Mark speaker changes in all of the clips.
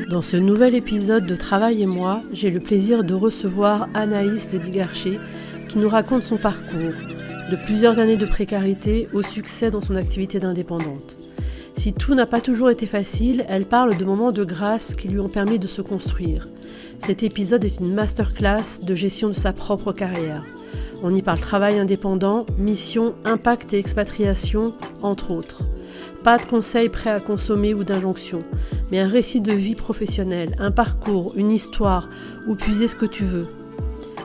Speaker 1: Dans ce nouvel épisode de Travail et moi, j'ai le plaisir de recevoir Anaïs Le Digarché qui nous raconte son parcours, de plusieurs années de précarité au succès dans son activité d'indépendante. Si tout n'a pas toujours été facile, elle parle de moments de grâce qui lui ont permis de se construire. Cet épisode est une masterclass de gestion de sa propre carrière. On y parle travail indépendant, mission, impact et expatriation, entre autres. Pas de conseils prêts à consommer ou d'injonctions, mais un récit de vie professionnelle, un parcours, une histoire, où puiser ce que tu veux.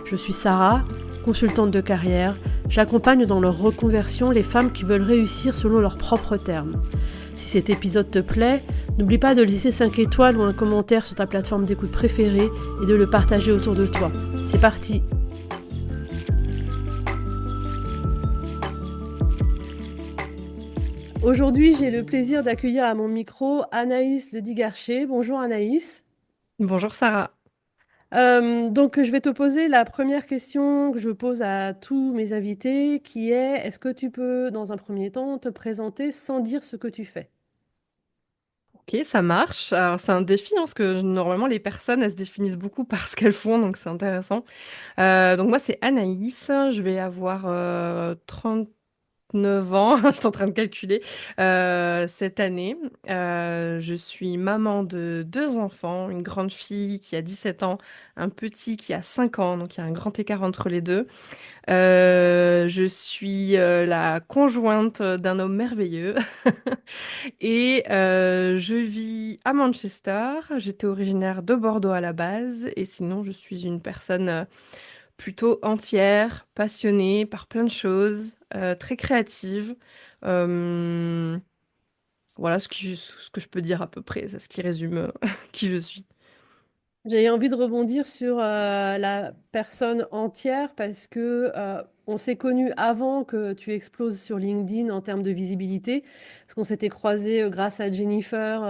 Speaker 1: Je suis Sarah, consultante de carrière. J'accompagne dans leur reconversion les femmes qui veulent réussir selon leurs propres termes. Si cet épisode te plaît, n'oublie pas de laisser 5 étoiles ou un commentaire sur ta plateforme d'écoute préférée et de le partager autour de toi. C'est parti! Aujourd'hui, j'ai le plaisir d'accueillir à mon micro Anaïs Le Digarché. Bonjour Anaïs.
Speaker 2: Bonjour Sarah.
Speaker 1: Donc, je vais te poser la première question que je pose à tous mes invités, qui est, est-ce que tu peux, dans un premier temps, te présenter sans dire ce que tu fais?
Speaker 2: Ok, ça marche. Alors c'est un défi hein, parce que normalement les personnes elles se définissent beaucoup par ce qu'elles font, donc c'est intéressant. Donc moi c'est Anaïs, je vais avoir 9 ans, je suis en train de calculer, cette année. Je suis maman de deux enfants, une grande fille qui a 17 ans, un petit qui a 5 ans, donc il y a un grand écart entre les deux. Je suis la conjointe d'un homme merveilleux et je vis à Manchester. J'étais originaire de Bordeaux à la base et sinon je suis une personne plutôt entière, passionnée par plein de choses, très créative. Euh, voilà ce que je peux dire à peu près, c'est ce qui résume qui je suis.
Speaker 1: J'ai envie de rebondir sur la personne entière parce que on s'est connus avant que tu exploses sur LinkedIn en termes de visibilité, parce qu'on s'était croisés grâce à Jennifer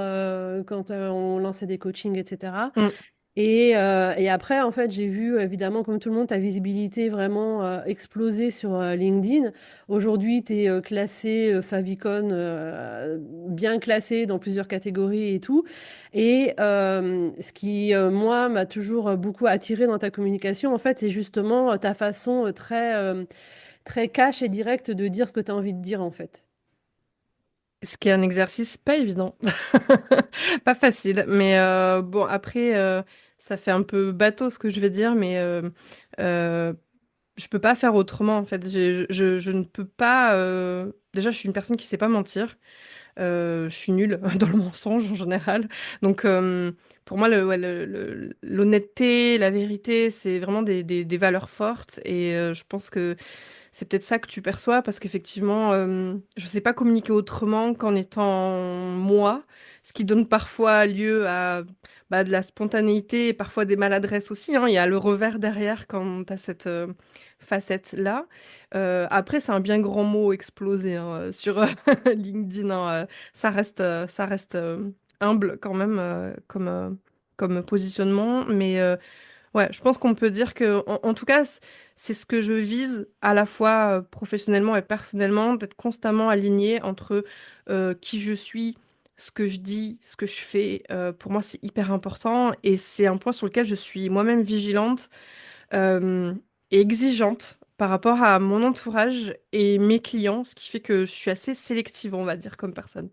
Speaker 1: quand on lançait des coachings, etc.
Speaker 2: Mm.
Speaker 1: Et après, en fait, j'ai vu, évidemment, comme tout le monde, ta visibilité vraiment exploser sur LinkedIn. Aujourd'hui, tu es classée favicon, bien classée dans plusieurs catégories et tout. Et ce qui, moi, m'a toujours beaucoup attirée dans ta communication, en fait, c'est justement ta façon très cash et directe de dire ce que tu as envie de dire, en fait.
Speaker 2: Ce qui est un exercice pas évident, pas facile, mais bon après ça fait un peu bateau ce que je vais dire, mais euh, je peux pas faire autrement en fait. Je ne peux pas. Déjà, je suis une personne qui sait pas mentir. Je suis nulle dans le mensonge en général. Donc, pour moi, ouais, l'honnêteté, la vérité, c'est vraiment des valeurs fortes. Et je pense que c'est peut-être ça que tu perçois, parce qu'effectivement, je sais pas communiquer autrement qu'en étant moi, ce qui donne parfois lieu à de la spontanéité et parfois des maladresses aussi, hein. Il y a le revers derrière quand tu as cette facette-là. Après, c'est un bien grand mot explosé hein, sur LinkedIn, hein. Ça reste humble quand même comme positionnement, mais ouais, je pense qu'on peut dire que, en tout cas, c'est ce que je vise à la fois professionnellement et personnellement, d'être constamment aligné entre qui je suis, ce que je dis, ce que je fais. Pour moi, c'est hyper important et c'est un point sur lequel je suis moi-même vigilante euh, et exigeante par rapport à mon entourage et mes clients, ce qui fait que je suis assez sélective, on va dire, comme personne.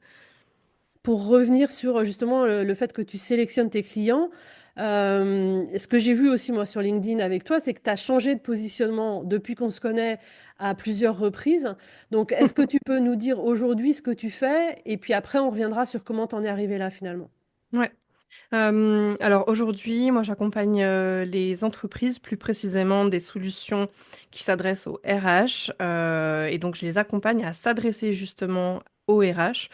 Speaker 1: Pour revenir sur justement le fait que tu sélectionnes tes clients, ce que j'ai vu aussi moi sur LinkedIn avec toi, c'est que tu as changé de positionnement depuis qu'on se connaît à plusieurs reprises. Donc, est-ce que tu peux nous dire aujourd'hui ce que tu fais? Et puis après, on reviendra sur comment t'en es arrivé là finalement.
Speaker 2: Ouais. Alors aujourd'hui, moi j'accompagne les entreprises, plus précisément des solutions qui s'adressent aux RH, et donc je les accompagne à s'adresser justement aux RH,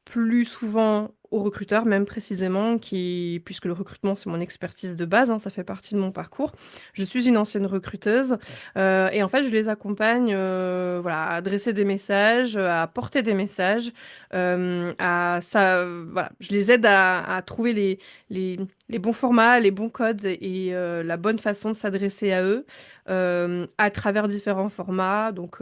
Speaker 2: plus souvent aux recruteurs, même précisément, puisque le recrutement c'est mon expertise de base, hein, ça fait partie de mon parcours. Je suis une ancienne recruteuse, et en fait je les accompagne voilà, à adresser des messages, à porter des messages voilà, je les aide à trouver les, les bons formats, les bons codes et la bonne façon de s'adresser à eux à travers différents formats. Donc,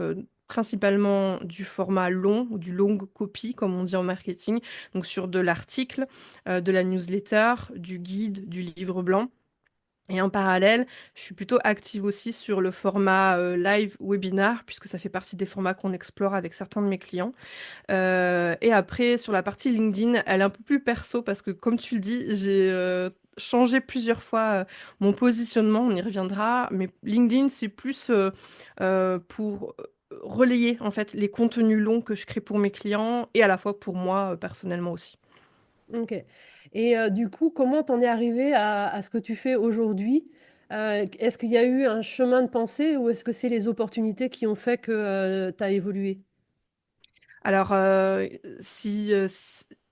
Speaker 2: principalement du format long, ou du long copy, comme on dit en marketing, donc sur de l'article, de la newsletter, du guide, du livre blanc. Et en parallèle, je suis plutôt active aussi sur le format live webinar, puisque ça fait partie des formats qu'on explore avec certains de mes clients. Et après, sur la partie LinkedIn, elle est un peu plus perso, parce que comme tu le dis, j'ai changé plusieurs fois mon positionnement, on y reviendra, mais LinkedIn, c'est plus pour relayer en fait les contenus longs que je crée pour mes clients et à la fois pour moi personnellement aussi.
Speaker 1: OK. Et du coup, comment t'en es arrivé à ce que tu fais aujourd'hui? Est-ce qu'il y a eu un chemin de pensée ou est-ce que c'est les opportunités qui ont fait que, tu as évolué?
Speaker 2: Alors, si,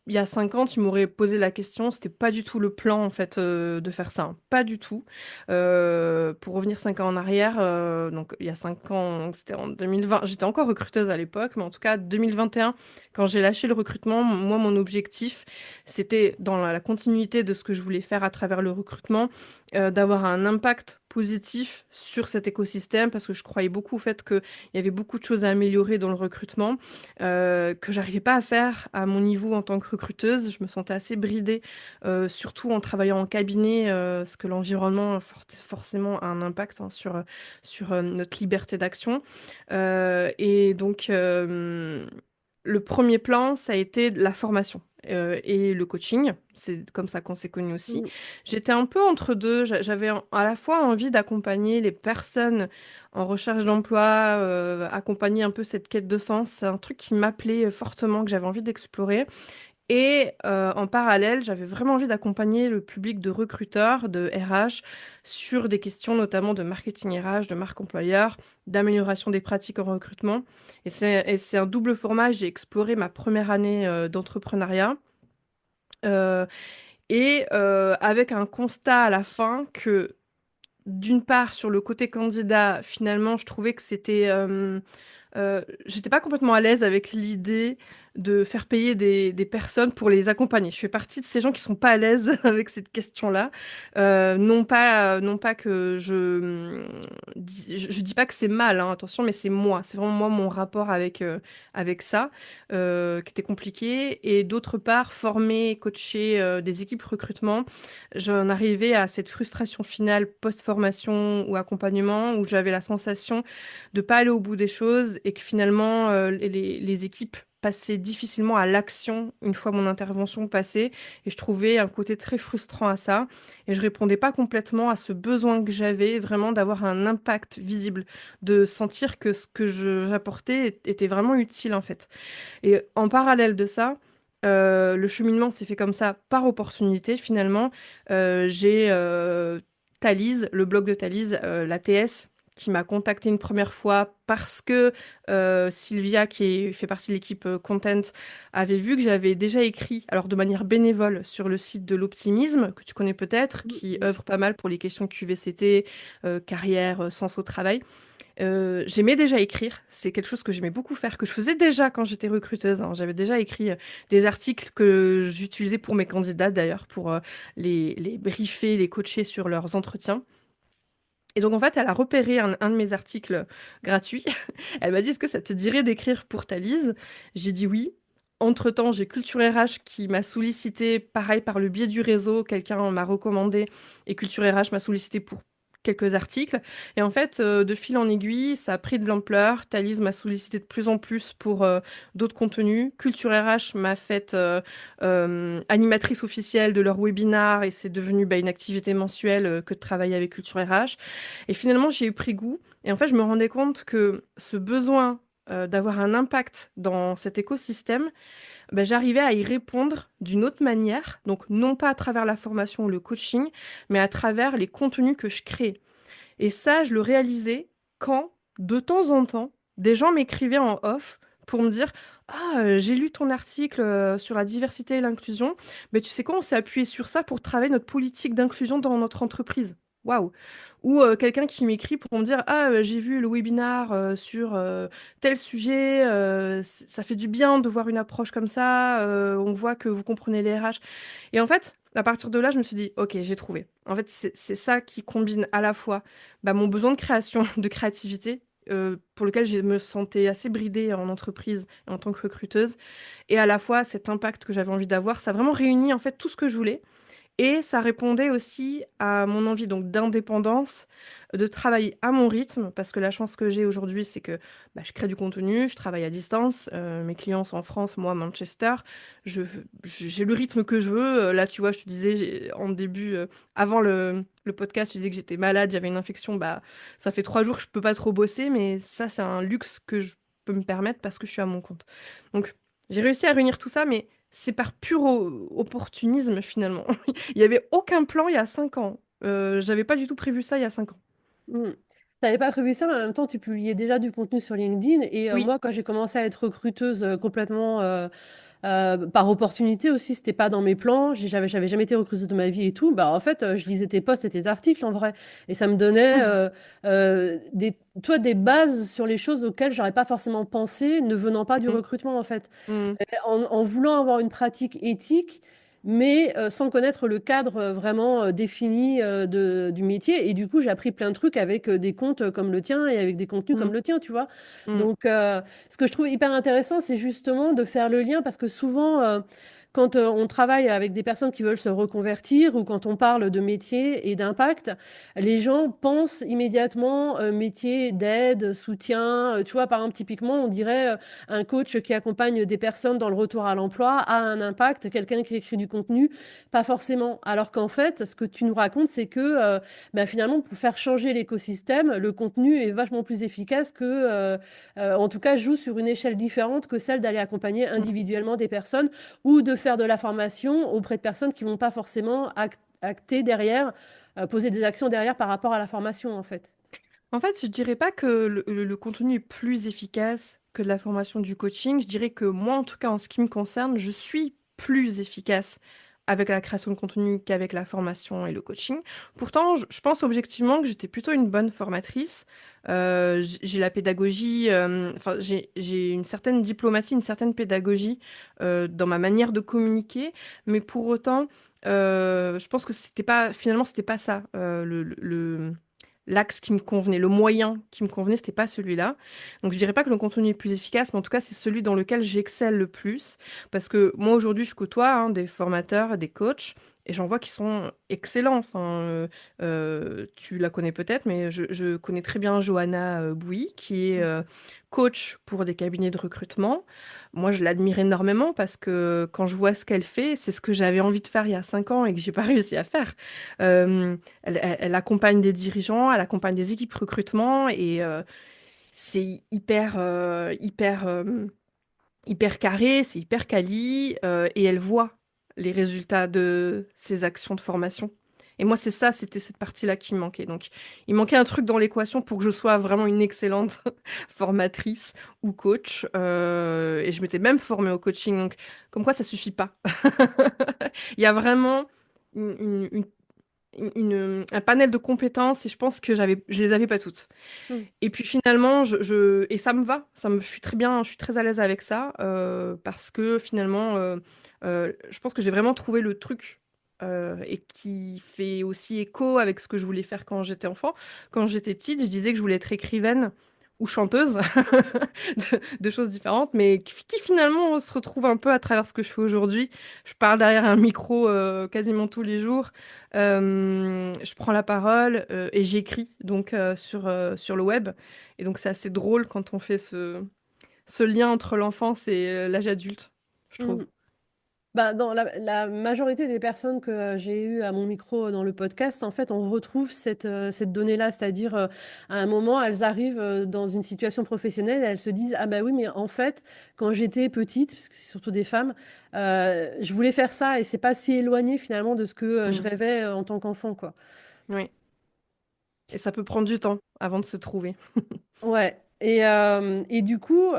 Speaker 2: il y a 5 ans, tu m'aurais posé la question, c'était pas du tout le plan, en fait, de faire ça, hein, pas du tout. Pour revenir 5 ans en arrière, donc il y a 5 ans, c'était en 2020. J'étais encore recruteuse à l'époque, mais en tout cas 2021, quand j'ai lâché le recrutement, moi, mon objectif, c'était dans la continuité de ce que je voulais faire à travers le recrutement, d'avoir un impact positif sur cet écosystème parce que je croyais beaucoup au fait qu'il y avait beaucoup de choses à améliorer dans le recrutement que j'arrivais pas à faire à mon niveau en tant que recruteuse. Je me sentais assez bridée, surtout en travaillant en cabinet, parce que l'environnement forcément a un impact hein, sur notre liberté d'action. Et donc, le premier plan, ça a été la formation et le coaching. C'est comme ça qu'on s'est connus aussi.
Speaker 1: Mmh.
Speaker 2: J'étais un peu entre deux. J'avais à la fois envie d'accompagner les personnes en recherche d'emploi, accompagner un peu cette quête de sens. C'est un truc qui m'appelait fortement, que j'avais envie d'explorer. Et en parallèle, j'avais vraiment envie d'accompagner le public de recruteurs, de RH, sur des questions notamment de marketing RH, de marque employeur, d'amélioration des pratiques en recrutement. Et c'est un double format. J'ai exploré ma première année d'entrepreneuriat. euh, avec un constat à la fin que, d'une part, sur le côté candidat, finalement, je trouvais que j'étais pas complètement à l'aise avec l'idée de faire payer des personnes pour les accompagner. Je fais partie de ces gens qui sont pas à l'aise avec cette question-là. Non pas que je dis pas que c'est mal, hein, attention, mais c'est moi. C'est vraiment moi, mon rapport avec ça, qui était compliqué. Et d'autre part, former, coacher des équipes recrutement, j'en arrivais à cette frustration finale post-formation ou accompagnement où j'avais la sensation de pas aller au bout des choses et que finalement les équipes passaient difficilement à l'action une fois mon intervention passée et je trouvais un côté très frustrant à ça et je répondais pas complètement à ce besoin que j'avais vraiment d'avoir un impact visible, de sentir que ce que j'apportais était vraiment utile en fait. Et en parallèle de ça, le cheminement s'est fait comme ça par opportunité finalement. J'ai Thalys, le blog de Thalys, la TS, qui m'a contacté une première fois parce que Sylvia, fait partie de l'équipe Content, avait vu que j'avais déjà écrit, alors de manière bénévole, sur le site de l'Optimisme, que tu connais peut-être, qui
Speaker 1: Mmh.
Speaker 2: œuvre pas mal pour les questions QVCT, carrière, sens au travail. J'aimais déjà écrire, c'est quelque chose que j'aimais beaucoup faire, que je faisais déjà quand j'étais recruteuse, hein. J'avais déjà écrit des articles que j'utilisais pour mes candidats d'ailleurs, pour les briefer, les coacher sur leurs entretiens. Et donc en fait, elle a repéré un de mes articles gratuits. Elle m'a dit, est-ce que ça te dirait d'écrire pour ta lise? J'ai dit oui. Entre-temps, j'ai Culture RH qui m'a sollicité, pareil, par le biais du réseau, quelqu'un m'a recommandé, et Culture RH m'a sollicité pour quelques articles. Et en fait, de fil en aiguille, ça a pris de l'ampleur. Thalys m'a sollicité de plus en plus pour d'autres contenus. Culture RH m'a fait animatrice officielle de leur webinar, et c'est devenu une activité mensuelle que de travailler avec Culture RH. Et finalement, j'ai eu pris goût. Et en fait, je me rendais compte que ce besoin d'avoir un impact dans cet écosystème, j'arrivais à y répondre d'une autre manière. Donc, non pas à travers la formation ou le coaching, mais à travers les contenus que je crée. Et ça, je le réalisais quand, de temps en temps, des gens m'écrivaient en off pour me dire: «Ah, j'ai lu ton article sur la diversité et l'inclusion, mais tu sais quoi, on s'est appuyé sur ça pour travailler notre politique d'inclusion dans notre entreprise». Waouh! Ou quelqu'un qui m'écrit pour me dire: «Ah, j'ai vu le webinar sur tel sujet, ça fait du bien de voir une approche comme ça, on voit que vous comprenez les RH». Et en fait, à partir de là, je me suis dit: «OK, j'ai trouvé». En fait, c'est ça qui combine à la fois mon besoin de création, de créativité pour lequel je me sentais assez bridée en entreprise et en tant que recruteuse, et à la fois cet impact que j'avais envie d'avoir, ça a vraiment réuni en fait tout ce que je voulais. Et ça répondait aussi à mon envie donc d'indépendance, de travailler à mon rythme, parce que la chance que j'ai aujourd'hui, c'est que bah, je crée du contenu, je travaille à distance, mes clients sont en France, moi à Manchester, je, j'ai le rythme que je veux. Là, tu vois, je te disais en début, avant le podcast, je disais que j'étais malade, j'avais une infection, bah, ça fait 3 jours que je peux pas trop bosser, mais ça, c'est un luxe que je peux me permettre parce que je suis à mon compte. Donc, j'ai réussi à réunir tout ça, mais c'est par pur opportunisme finalement. Il n'y avait aucun plan il y a 5 ans. J'avais pas du tout prévu ça il y a 5 ans.
Speaker 1: Mm. T'avais pas prévu ça, mais en même temps, tu publiais déjà du contenu sur LinkedIn. Et
Speaker 2: Oui.
Speaker 1: moi, quand j'ai commencé à être recruteuse complètement par opportunité aussi, c'était pas dans mes plans. J'avais jamais été recruteuse de ma vie et tout. Bah, en fait, je lisais tes posts et tes articles en vrai. Et ça me donnait des bases sur les choses auxquelles j'aurais pas forcément pensé ne venant pas du
Speaker 2: Mhm.
Speaker 1: recrutement en fait.
Speaker 2: Mhm.
Speaker 1: En voulant avoir une pratique éthique, mais sans connaître le cadre vraiment défini du métier. Et du coup, j'ai appris plein de trucs avec des comptes comme le tien et avec des contenus comme
Speaker 2: Mhm.
Speaker 1: le tien, tu vois.
Speaker 2: Mhm.
Speaker 1: Donc, ce que je trouve hyper intéressant, c'est justement de faire le lien parce que souvent, quand on travaille avec des personnes qui veulent se reconvertir ou quand on parle de métier et d'impact, les gens pensent immédiatement métier d'aide, soutien. Tu vois, par exemple, typiquement, on dirait un coach qui accompagne des personnes dans le retour à l'emploi a un impact, quelqu'un qui écrit du contenu, pas forcément. Alors qu'en fait, ce que tu nous racontes, c'est que finalement, pour faire changer l'écosystème, le contenu est vachement plus efficace en tout cas, joue sur une échelle différente que celle d'aller accompagner
Speaker 2: Mhm.
Speaker 1: individuellement des personnes ou de faire de la formation auprès de personnes qui vont pas forcément acter derrière, poser des actions derrière par rapport à la formation, en fait.
Speaker 2: En fait, je dirais pas que le contenu est plus efficace que de la formation du coaching. Je dirais que moi, en tout cas, en ce qui me concerne, je suis plus efficace avec la création de contenu qu'avec la formation et le coaching. Pourtant, je pense objectivement que j'étais plutôt une bonne formatrice. J'ai la pédagogie, enfin, j'ai une certaine diplomatie, une certaine pédagogie dans ma manière de communiquer, mais pour autant, je pense que finalement, c'était pas ça, l'axe qui me convenait, le moyen qui me convenait, c'était pas celui-là. Donc je dirais pas que le contenu est plus efficace, mais en tout cas c'est celui dans lequel j'excelle le plus. Parce que moi aujourd'hui je côtoie des formateurs, des coachs, et j'en vois qui sont excellents. Enfin, tu la connais peut-être, mais je connais très bien Johanna Bouy, qui est coach pour des cabinets de recrutement. Moi je l'admire énormément parce que quand je vois ce qu'elle fait, c'est ce que j'avais envie de faire il y a 5 ans et que j'ai pas réussi à faire. Euh, elle accompagne des dirigeants, elle accompagne des équipes recrutement et c'est hyper carré, c'est hyper quali et elle voit les résultats de ses actions de formation. Et moi, c'était cette partie-là qui me manquait. Donc, il manquait un truc dans l'équation pour que je sois vraiment une excellente formatrice ou coach. Et je m'étais même formée au coaching. Donc, comme quoi, ça suffit pas. Il y a vraiment une un panel de compétences et je pense que je les avais pas toutes.
Speaker 1: Mm.
Speaker 2: Et puis finalement, et ça me va, je suis très bien, je suis très à l'aise avec ça parce que finalement, je pense que j'ai vraiment trouvé le truc et qui fait aussi écho avec ce que je voulais faire quand j'étais enfant. Quand j'étais petite, je disais que je voulais être écrivaine ou chanteuse, de choses différentes, mais qui finalement se retrouvent un peu à travers ce que je fais aujourd'hui. Je parle derrière un micro quasiment tous les jours. Je prends la parole et j'écris donc sur le web. Et donc c'est assez drôle quand on fait ce lien entre l'enfance et l'âge adulte, je trouve.
Speaker 1: Mm. Bah, dans la majorité des personnes que j'ai eues à mon micro dans le podcast, en fait, on retrouve cette donnée-là, c'est-à-dire à un moment, elles arrivent dans une situation professionnelle et elles se disent, ah bah oui, mais en fait, quand j'étais petite, parce que c'est surtout des femmes, je voulais faire ça et c'est pas si éloigné finalement de ce que je
Speaker 2: Mm.
Speaker 1: rêvais en tant qu'enfant, quoi.
Speaker 2: Oui. Et ça peut prendre du temps avant de se trouver.
Speaker 1: Ouais. Et du coup,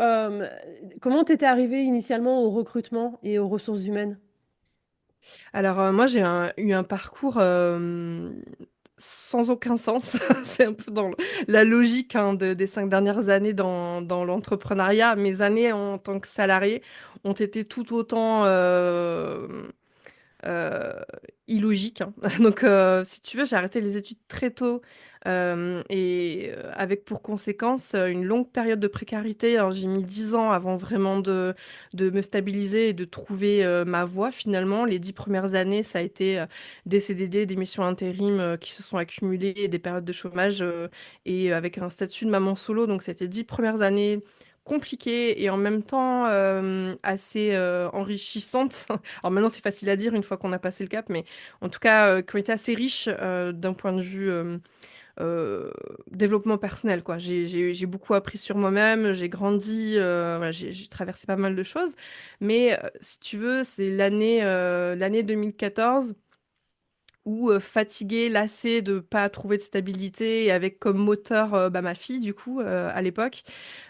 Speaker 1: comment t'étais arrivée initialement au recrutement et aux ressources humaines?
Speaker 2: Alors moi j'ai eu un parcours sans aucun sens. C'est un peu dans la logique hein, des 5 dernières années dans l'entrepreneuriat. Mes années en tant que salarié ont été tout autant euh, illogique, hein. Donc, si tu veux, j'ai arrêté les études très tôt et avec pour conséquence une longue période de précarité, hein. J'ai mis 10 ans avant vraiment de me stabiliser et de trouver ma voie finalement. Les 10 premières années, ça a été des CDD, des missions intérim qui se sont accumulées, et des périodes de chômage et avec un statut de maman solo. Donc, c'était 10 premières années compliquées et en même temps assez enrichissantes. Alors maintenant, c'est facile à dire une fois qu'on a passé le cap, mais en tout cas, qui ont été assez riches d'un point de vue euh, développement personnel, quoi. J'ai beaucoup appris sur moi-même, j'ai grandi, voilà, j'ai traversé pas mal de choses. Mais si tu veux, c'est l'année 2014 ou fatiguée, lassée de pas trouver de stabilité et avec comme moteur ma fille du coup à l'époque,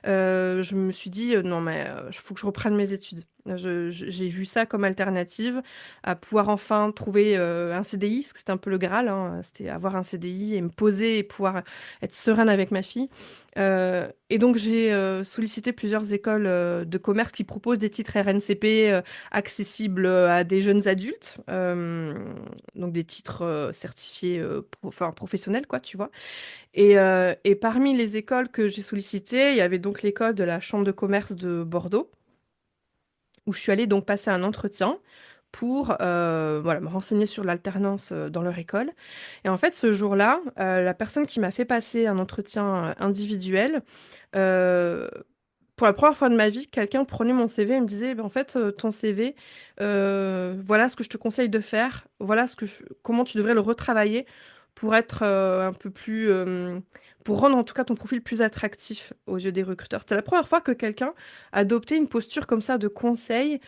Speaker 2: je me suis dit non mais il faut que je reprenne mes études. J'ai vu ça comme alternative à pouvoir enfin trouver un CDI, parce que c'était un peu le Graal, hein, c'était avoir un CDI et me poser et pouvoir être sereine avec ma fille. Et donc j'ai sollicité plusieurs écoles de commerce qui proposent des titres RNCP accessibles à des jeunes adultes, donc des titres certifiés enfin, professionnels, quoi, tu vois. Et parmi les écoles que j'ai sollicitées, il y avait donc l'école de la Chambre de commerce de Bordeaux, où je suis allée donc passer un entretien pour voilà, me renseigner sur l'alternance dans leur école. Et en fait, ce jour-là, la personne qui m'a fait passer un entretien individuel, euh, pour la première fois de ma vie, quelqu'un prenait mon CV et me disait, ben, en fait, ton CV, voilà ce que je te conseille de faire, voilà comment tu devrais le retravailler pour être un peu plus, pour rendre en tout cas ton profil plus attractif aux yeux des recruteurs. C'était la première fois que quelqu'un adoptait une posture comme ça de conseil,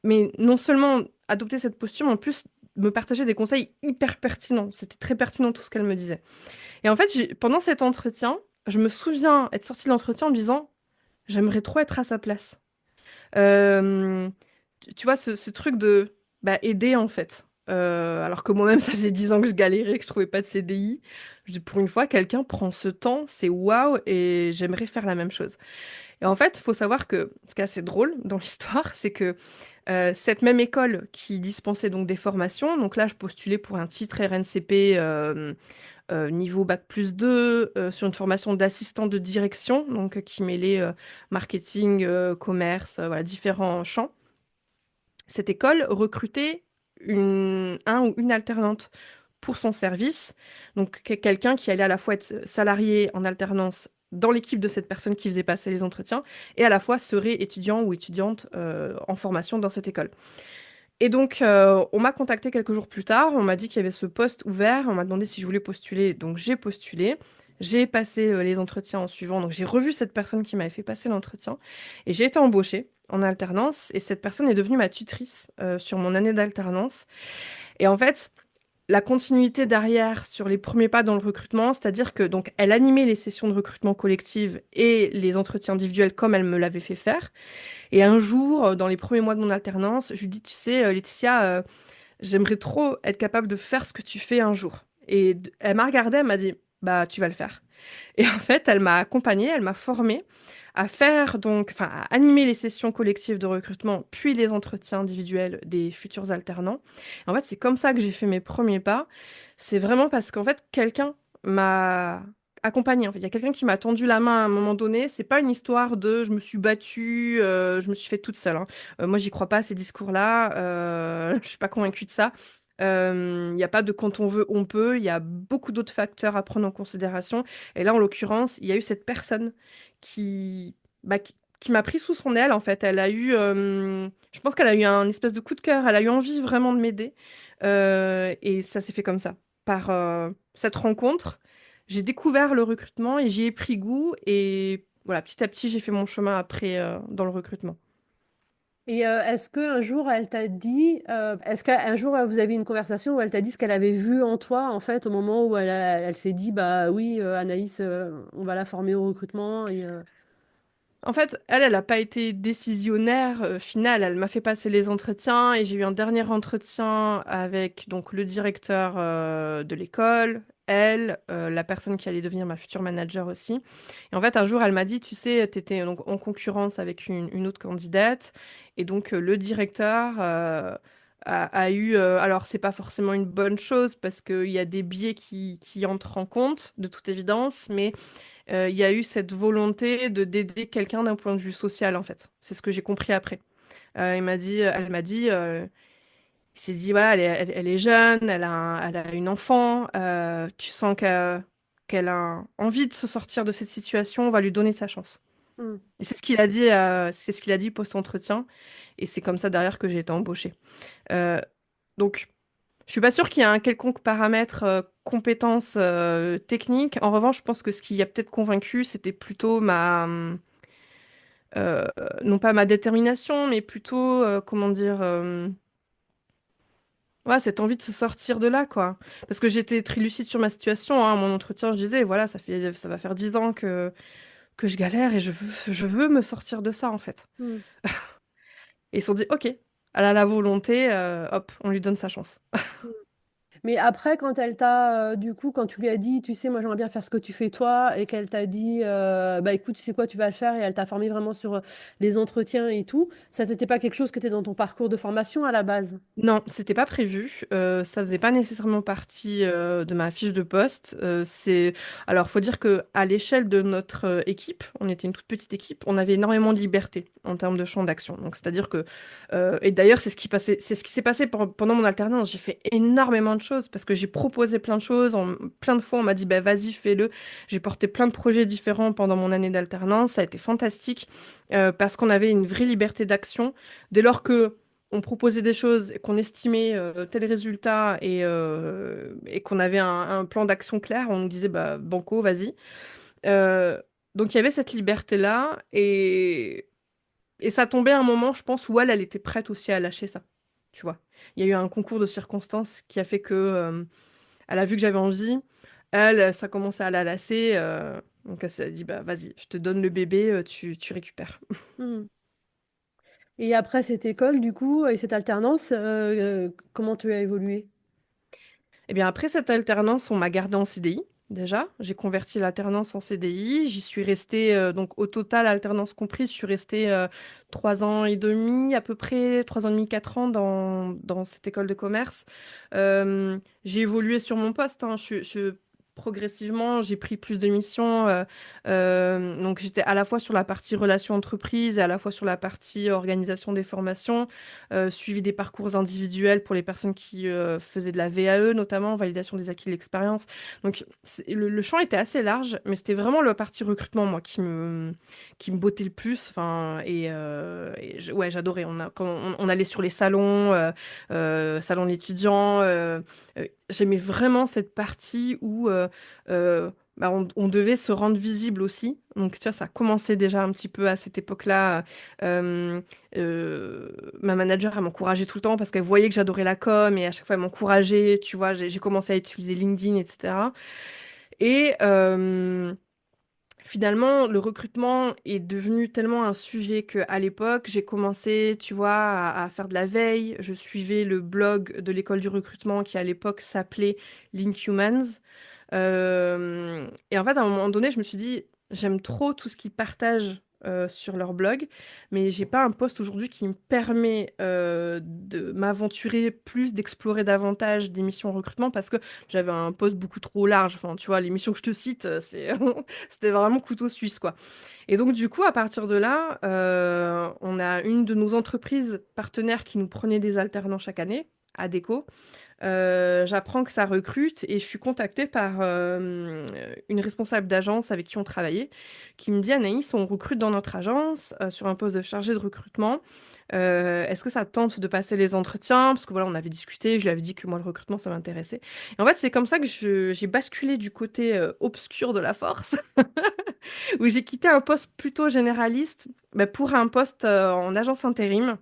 Speaker 2: mais non seulement adopter cette posture, mais en plus me partager des conseils hyper pertinents. C'était très pertinent tout ce qu'elle me disait. Et en fait, pendant cet entretien, je me souviens être sortie de l'entretien en me disant, j'aimerais trop être à sa place. Euh, tu vois, ce truc de bah, aider en fait. Alors que moi-même, ça faisait 10 ans que je galérais, que je trouvais pas de CDI. Je dis, pour une fois, quelqu'un prend ce temps, c'est waouh, et j'aimerais faire la même chose. Et en fait, il faut savoir que ce qui est assez drôle dans l'histoire, c'est que cette même école qui dispensait donc des formations, donc là, je postulais pour un titre RNCP niveau bac+2 sur une formation d'assistant de direction, donc qui mêlait marketing, commerce, voilà, différents champs. Cette école recrutait un ou une alternante pour son service, donc quelqu'un qui allait à la fois être salarié en alternance dans l'équipe de cette personne qui faisait passer les entretiens, et à la fois serait étudiant ou étudiante en formation dans cette école. Et donc, on m'a contacté quelques jours plus tard, on m'a dit qu'il y avait ce poste ouvert, on m'a demandé si je voulais postuler, donc j'ai postulé, j'ai passé les entretiens en suivant, donc j'ai revu cette personne qui m'avait fait passer l'entretien, et j'ai été embauchée en alternance, et cette personne est devenue ma tutrice sur mon année d'alternance. Et en fait, la continuité derrière sur les premiers pas dans le recrutement, c'est-à-dire que donc elle animait les sessions de recrutement collective et les entretiens individuels comme elle me l'avait fait faire. Et un jour, dans les premiers mois de mon alternance, je lui dis, tu sais, Laetitia, j'aimerais trop être capable de faire ce que tu fais un jour. Et elle m'a regardée, elle m'a dit, bah, tu vas le faire. Et en fait, elle m'a accompagnée, elle m'a formée à faire donc, enfin, à animer les sessions collectives de recrutement, puis les entretiens individuels des futurs alternants. En fait, c'est comme ça que j'ai fait mes premiers pas. C'est vraiment parce qu'en fait, quelqu'un m'a accompagnée. En fait, il y a quelqu'un qui m'a tendu la main à un moment donné. C'est pas une histoire de je me suis battue, je me suis fait toute seule, hein. Moi, j'y crois pas à ces discours-là. Je suis pas convaincue de ça. Il n'y a pas de quand on veut, on peut. Il y a beaucoup d'autres facteurs à prendre en considération. Et là, en l'occurrence, il y a eu cette personne qui, qui m'a pris sous son aile, en fait. Elle a eu, je pense qu'elle a eu un espèce de coup de cœur. Elle a eu envie vraiment de m'aider. Et ça s'est fait comme ça. Par cette rencontre, j'ai découvert le recrutement et j'y ai pris goût. Et voilà, petit à petit, j'ai fait mon chemin après dans le recrutement.
Speaker 1: Et est-ce qu'un jour elle t'a dit, est-ce qu'un jour vous avez eu une conversation où elle t'a dit ce qu'elle avait vu en toi en fait au moment où elle s'est dit bah oui Anaïs on va la former au recrutement et
Speaker 2: En fait, elle n'a pas été décisionnaire finale. Elle m'a fait passer les entretiens et j'ai eu un dernier entretien avec donc le directeur de l'école, elle, la personne qui allait devenir ma future manager aussi. Et en fait, un jour, elle m'a dit, tu sais, tu étais donc en concurrence avec une autre candidate et donc le directeur a eu, alors c'est pas forcément une bonne chose parce qu'il y a des biais qui entrent en compte, de toute évidence, mais il y a eu cette volonté de d'aider quelqu'un d'un point de vue social, en fait. C'est ce que j'ai compris après. Elle m'a dit, il s'est dit, voilà, elle est jeune, elle a une enfant, tu sens qu'elle a envie de se sortir de cette situation, on va lui donner sa chance.
Speaker 1: Mm.
Speaker 2: Et c'est ce qu'il a dit post-entretien, et c'est comme ça derrière que j'ai été embauchée. Euh, donc, je suis pas sûre qu'il y ait un quelconque paramètre compétence technique. En revanche, je pense que ce qui a peut-être convaincu, c'était plutôt euh, non pas ma détermination, mais plutôt, comment dire, ouais, cette envie de se sortir de là, quoi. Parce que j'étais très lucide sur ma situation, hein. À mon entretien, je disais, voilà, ça va faire 10 ans que je galère et je veux me sortir de ça, en fait.
Speaker 1: Mm.
Speaker 2: Et ils se sont dit, ok, elle a la volonté, hop, on lui donne sa chance.
Speaker 1: Mm. Mais après, quand elle t'a, du coup, quand tu lui as dit, tu sais, moi j'aimerais bien faire ce que tu fais toi, et qu'elle t'a dit, bah écoute, tu sais quoi, tu vas le faire, et elle t'a formé vraiment sur les entretiens et tout, ça, c'était pas quelque chose qui était dans ton parcours de formation à la base.
Speaker 2: Non, c'était pas prévu. Ça faisait pas nécessairement partie de ma fiche de poste. Alors, faut dire que à l'échelle de notre équipe, on était une toute petite équipe, on avait énormément de liberté en termes de champ d'action. Donc, c'est-à-dire que, et d'ailleurs, c'est ce qui s'est passé pendant mon alternance. J'ai fait énormément de choses parce que j'ai proposé plein de choses. Plein de fois, on m'a dit, bah vas-y, fais-le. J'ai porté plein de projets différents pendant mon année d'alternance. Ça a été fantastique parce qu'on avait une vraie liberté d'action. Dès lors que on proposait des choses et qu'on estimait tel résultat et qu'on avait un plan d'action clair, on nous disait bah banco, vas-y. Euh, donc il y avait cette liberté-là et ça tombait à un moment, je pense, où elle était prête aussi à lâcher ça. Tu vois. Il y a eu un concours de circonstances qui a fait que elle a vu que j'avais envie. Elle, ça commençait à la lasser. Donc elle s'est dit bah vas-y, je te donne le bébé, tu récupères.
Speaker 1: Mm. Et après cette école, du coup, et cette alternance, comment tu as évolué?
Speaker 2: Eh bien, après cette alternance, on m'a gardé en CDI, déjà. J'ai converti l'alternance en CDI. J'y suis restée, donc au total, alternance comprise, je suis restée 3 ans et demi, à peu près, 3 ans et demi, 4 ans dans cette école de commerce. J'ai évolué sur mon poste, hein. Progressivement, j'ai pris plus de missions. Donc, j'étais à la fois sur la partie relations entreprises et à la fois sur la partie organisation des formations, suivi des parcours individuels pour les personnes qui faisaient de la VAE, notamment, validation des acquis de l'expérience. Donc, le champ était assez large, mais c'était vraiment la partie recrutement, moi, qui me bottait le plus. Enfin, ouais, j'adorais. Quand on allait sur les salons, salons d'étudiants, j'aimais vraiment cette partie où bah, on devait se rendre visible aussi. Donc, tu vois, ça commençait déjà un petit peu à cette époque-là. Euh, euh, Ma manager, elle m'encourageait tout le temps parce qu'elle voyait que j'adorais la com et à chaque fois, elle m'encourageait. Tu vois, j'ai commencé à utiliser LinkedIn, etc. Et finalement, le recrutement est devenu tellement un sujet qu'à l'époque, j'ai commencé, tu vois, à faire de la veille. Je suivais le blog de l'école du recrutement qui, à l'époque, s'appelait Linkhumans. Et en fait, à un moment donné, je me suis dit, j'aime trop tout ce qu'ils partagent sur leur blog, mais j'ai pas un poste aujourd'hui qui me permet de m'aventurer plus, d'explorer davantage des missions en recrutement parce que j'avais un poste beaucoup trop large. Enfin, tu vois, les missions que je te cite, c'était vraiment couteau suisse, quoi. Et donc, du coup, à partir de là, on a une de nos entreprises partenaires qui nous prenait des alternants chaque année, Adecco. J'apprends que ça recrute et je suis contactée par une responsable d'agence avec qui on travaillait, qui me dit, Anaïs, on recrute dans notre agence sur un poste de chargé de recrutement. Est-ce que ça te tente de passer les entretiens? Parce que voilà, on avait discuté, je lui avais dit que moi, le recrutement, ça m'intéressait. Et en fait, c'est comme ça que j'ai basculé du côté obscur de la force, où j'ai quitté un poste plutôt généraliste bah, pour un poste en agence intérim.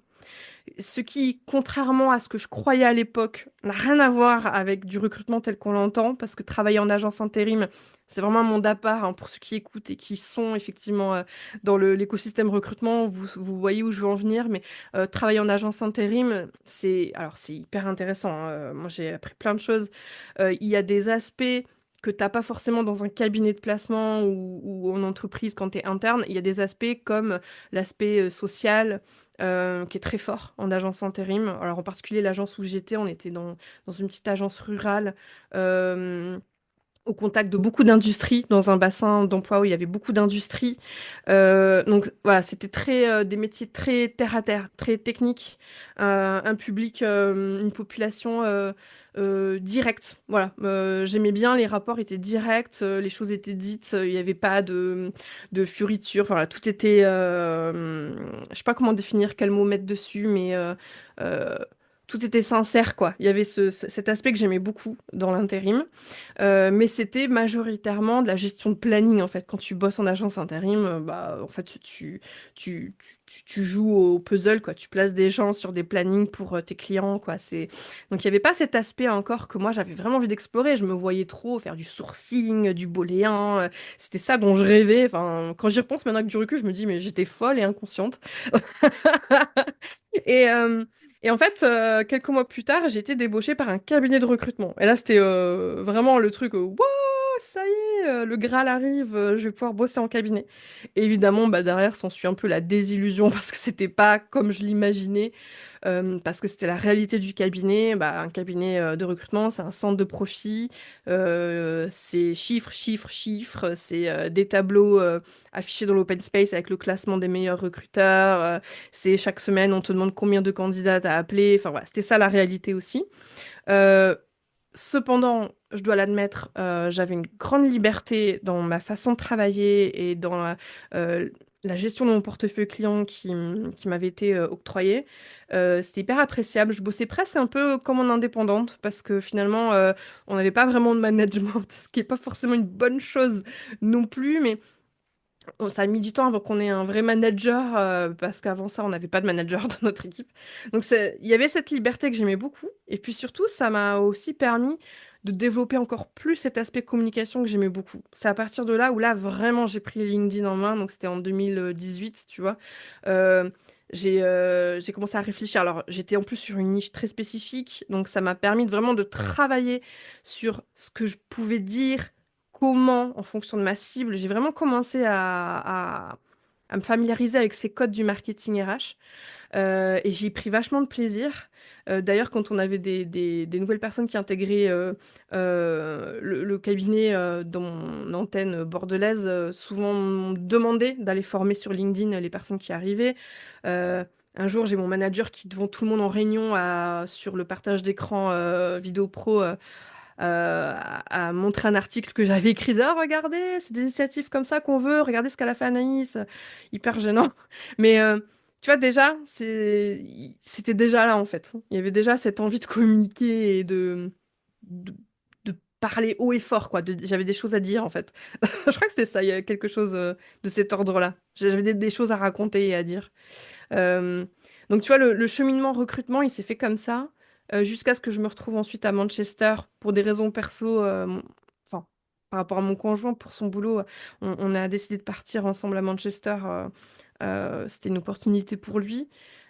Speaker 2: Ce qui, contrairement à ce que je croyais à l'époque, n'a rien à voir avec du recrutement tel qu'on l'entend, parce que travailler en agence intérim, c'est vraiment un monde à part, hein, pour ceux qui écoutent et qui sont effectivement dans l'écosystème recrutement, vous voyez où je veux en venir, mais travailler en agence intérim, c'est hyper intéressant, hein. Moi, j'ai appris plein de choses. Il y a des aspects que t'as pas forcément dans un cabinet de placement ou en entreprise quand tu es interne. Il y a des aspects comme l'aspect social, qui est très fort en agence intérim. Alors en particulier l'agence où j'étais, on était dans une petite agence rurale. euh, Au contact de beaucoup d'industries, dans un bassin d'emploi où il y avait beaucoup d'industries. Donc voilà, c'était des métiers très terre à terre, très techniques, un public, une population directe. Voilà, j'aimais bien, les rapports étaient directs, les choses étaient dites, il n'y avait pas de fioritures. Enfin, voilà, tout était, je sais pas comment définir, quel mot mettre dessus, mais euh, tout était sincère, quoi. Il y avait cet aspect que j'aimais beaucoup dans l'intérim. Mais c'était majoritairement de la gestion de planning en fait. Quand tu bosses en agence intérim, bah en fait tu joues au puzzle quoi. Tu places des gens sur des plannings pour tes clients quoi. C'est donc il y avait pas cet aspect encore que moi j'avais vraiment envie d'explorer. Je me voyais trop faire du sourcing, du booléen. C'était ça dont je rêvais. Enfin quand j'y repense maintenant avec du recul, je me dis mais j'étais folle et inconsciente. Et, euh, et en fait, quelques mois plus tard, j'ai été débauchée par un cabinet de recrutement. Et là, c'était vraiment le truc, wow, ça y est, le Graal arrive, je vais pouvoir bosser en cabinet. Et évidemment, bah, derrière, s'ensuit un peu la désillusion parce que c'était pas comme je l'imaginais, parce que c'était la réalité du cabinet. Bah, un cabinet de recrutement, c'est un centre de profit, c'est chiffres, chiffres, chiffres, c'est des tableaux affichés dans l'open space avec le classement des meilleurs recruteurs. C'est chaque semaine, on te demande combien de candidats t'as appelé. Enfin voilà, c'était ça la réalité aussi. Euh, Cependant, je dois l'admettre, j'avais une grande liberté dans ma façon de travailler et dans la gestion de mon portefeuille client qui m'avait été octroyé. C'était hyper appréciable. Je bossais presque un peu comme en indépendante parce que finalement, on n'avait pas vraiment de management, ce qui n'est pas forcément une bonne chose non plus, mais ça a mis du temps avant qu'on ait un vrai manager, parce qu'avant ça, on n'avait pas de manager dans notre équipe. Donc il y avait cette liberté que j'aimais beaucoup. Et puis surtout, ça m'a aussi permis de développer encore plus cet aspect communication que j'aimais beaucoup. C'est à partir de là où là, vraiment, j'ai pris LinkedIn en main. Donc c'était en 2018, tu vois. Euh, j'ai commencé à réfléchir. Alors, j'étais en plus sur une niche très spécifique. Donc ça m'a permis vraiment de travailler sur ce que je pouvais dire comment, en fonction de ma cible, j'ai vraiment commencé à me familiariser avec ces codes du marketing RH. Et j'y ai pris vachement de plaisir. D'ailleurs, quand on avait des nouvelles personnes qui intégraient le cabinet dans mon antenne bordelaise, souvent on me demandait d'aller former sur LinkedIn les personnes qui arrivaient. Euh, un jour, j'ai mon manager qui, devant tout le monde en réunion, sur le partage d'écran vidéo pro, à montrer un article que j'avais écrit. Ah, regardez, c'est des initiatives comme ça qu'on veut. Regardez ce qu'elle a fait Anaïs. Hyper gênant. Mais tu vois, déjà, c'était déjà là, en fait. Il y avait déjà cette envie de communiquer et de, de parler haut et fort, quoi. J'avais des choses à dire, en fait. Je crois que c'était ça. Il y a quelque chose de cet ordre-là. J'avais des choses à raconter et à dire. Euh, donc, tu vois, le cheminement recrutement, il s'est fait comme ça, jusqu'à ce que je me retrouve ensuite à Manchester pour des raisons perso, enfin, par rapport à mon conjoint, pour son boulot, on a décidé de partir ensemble à Manchester. C'était une opportunité pour lui.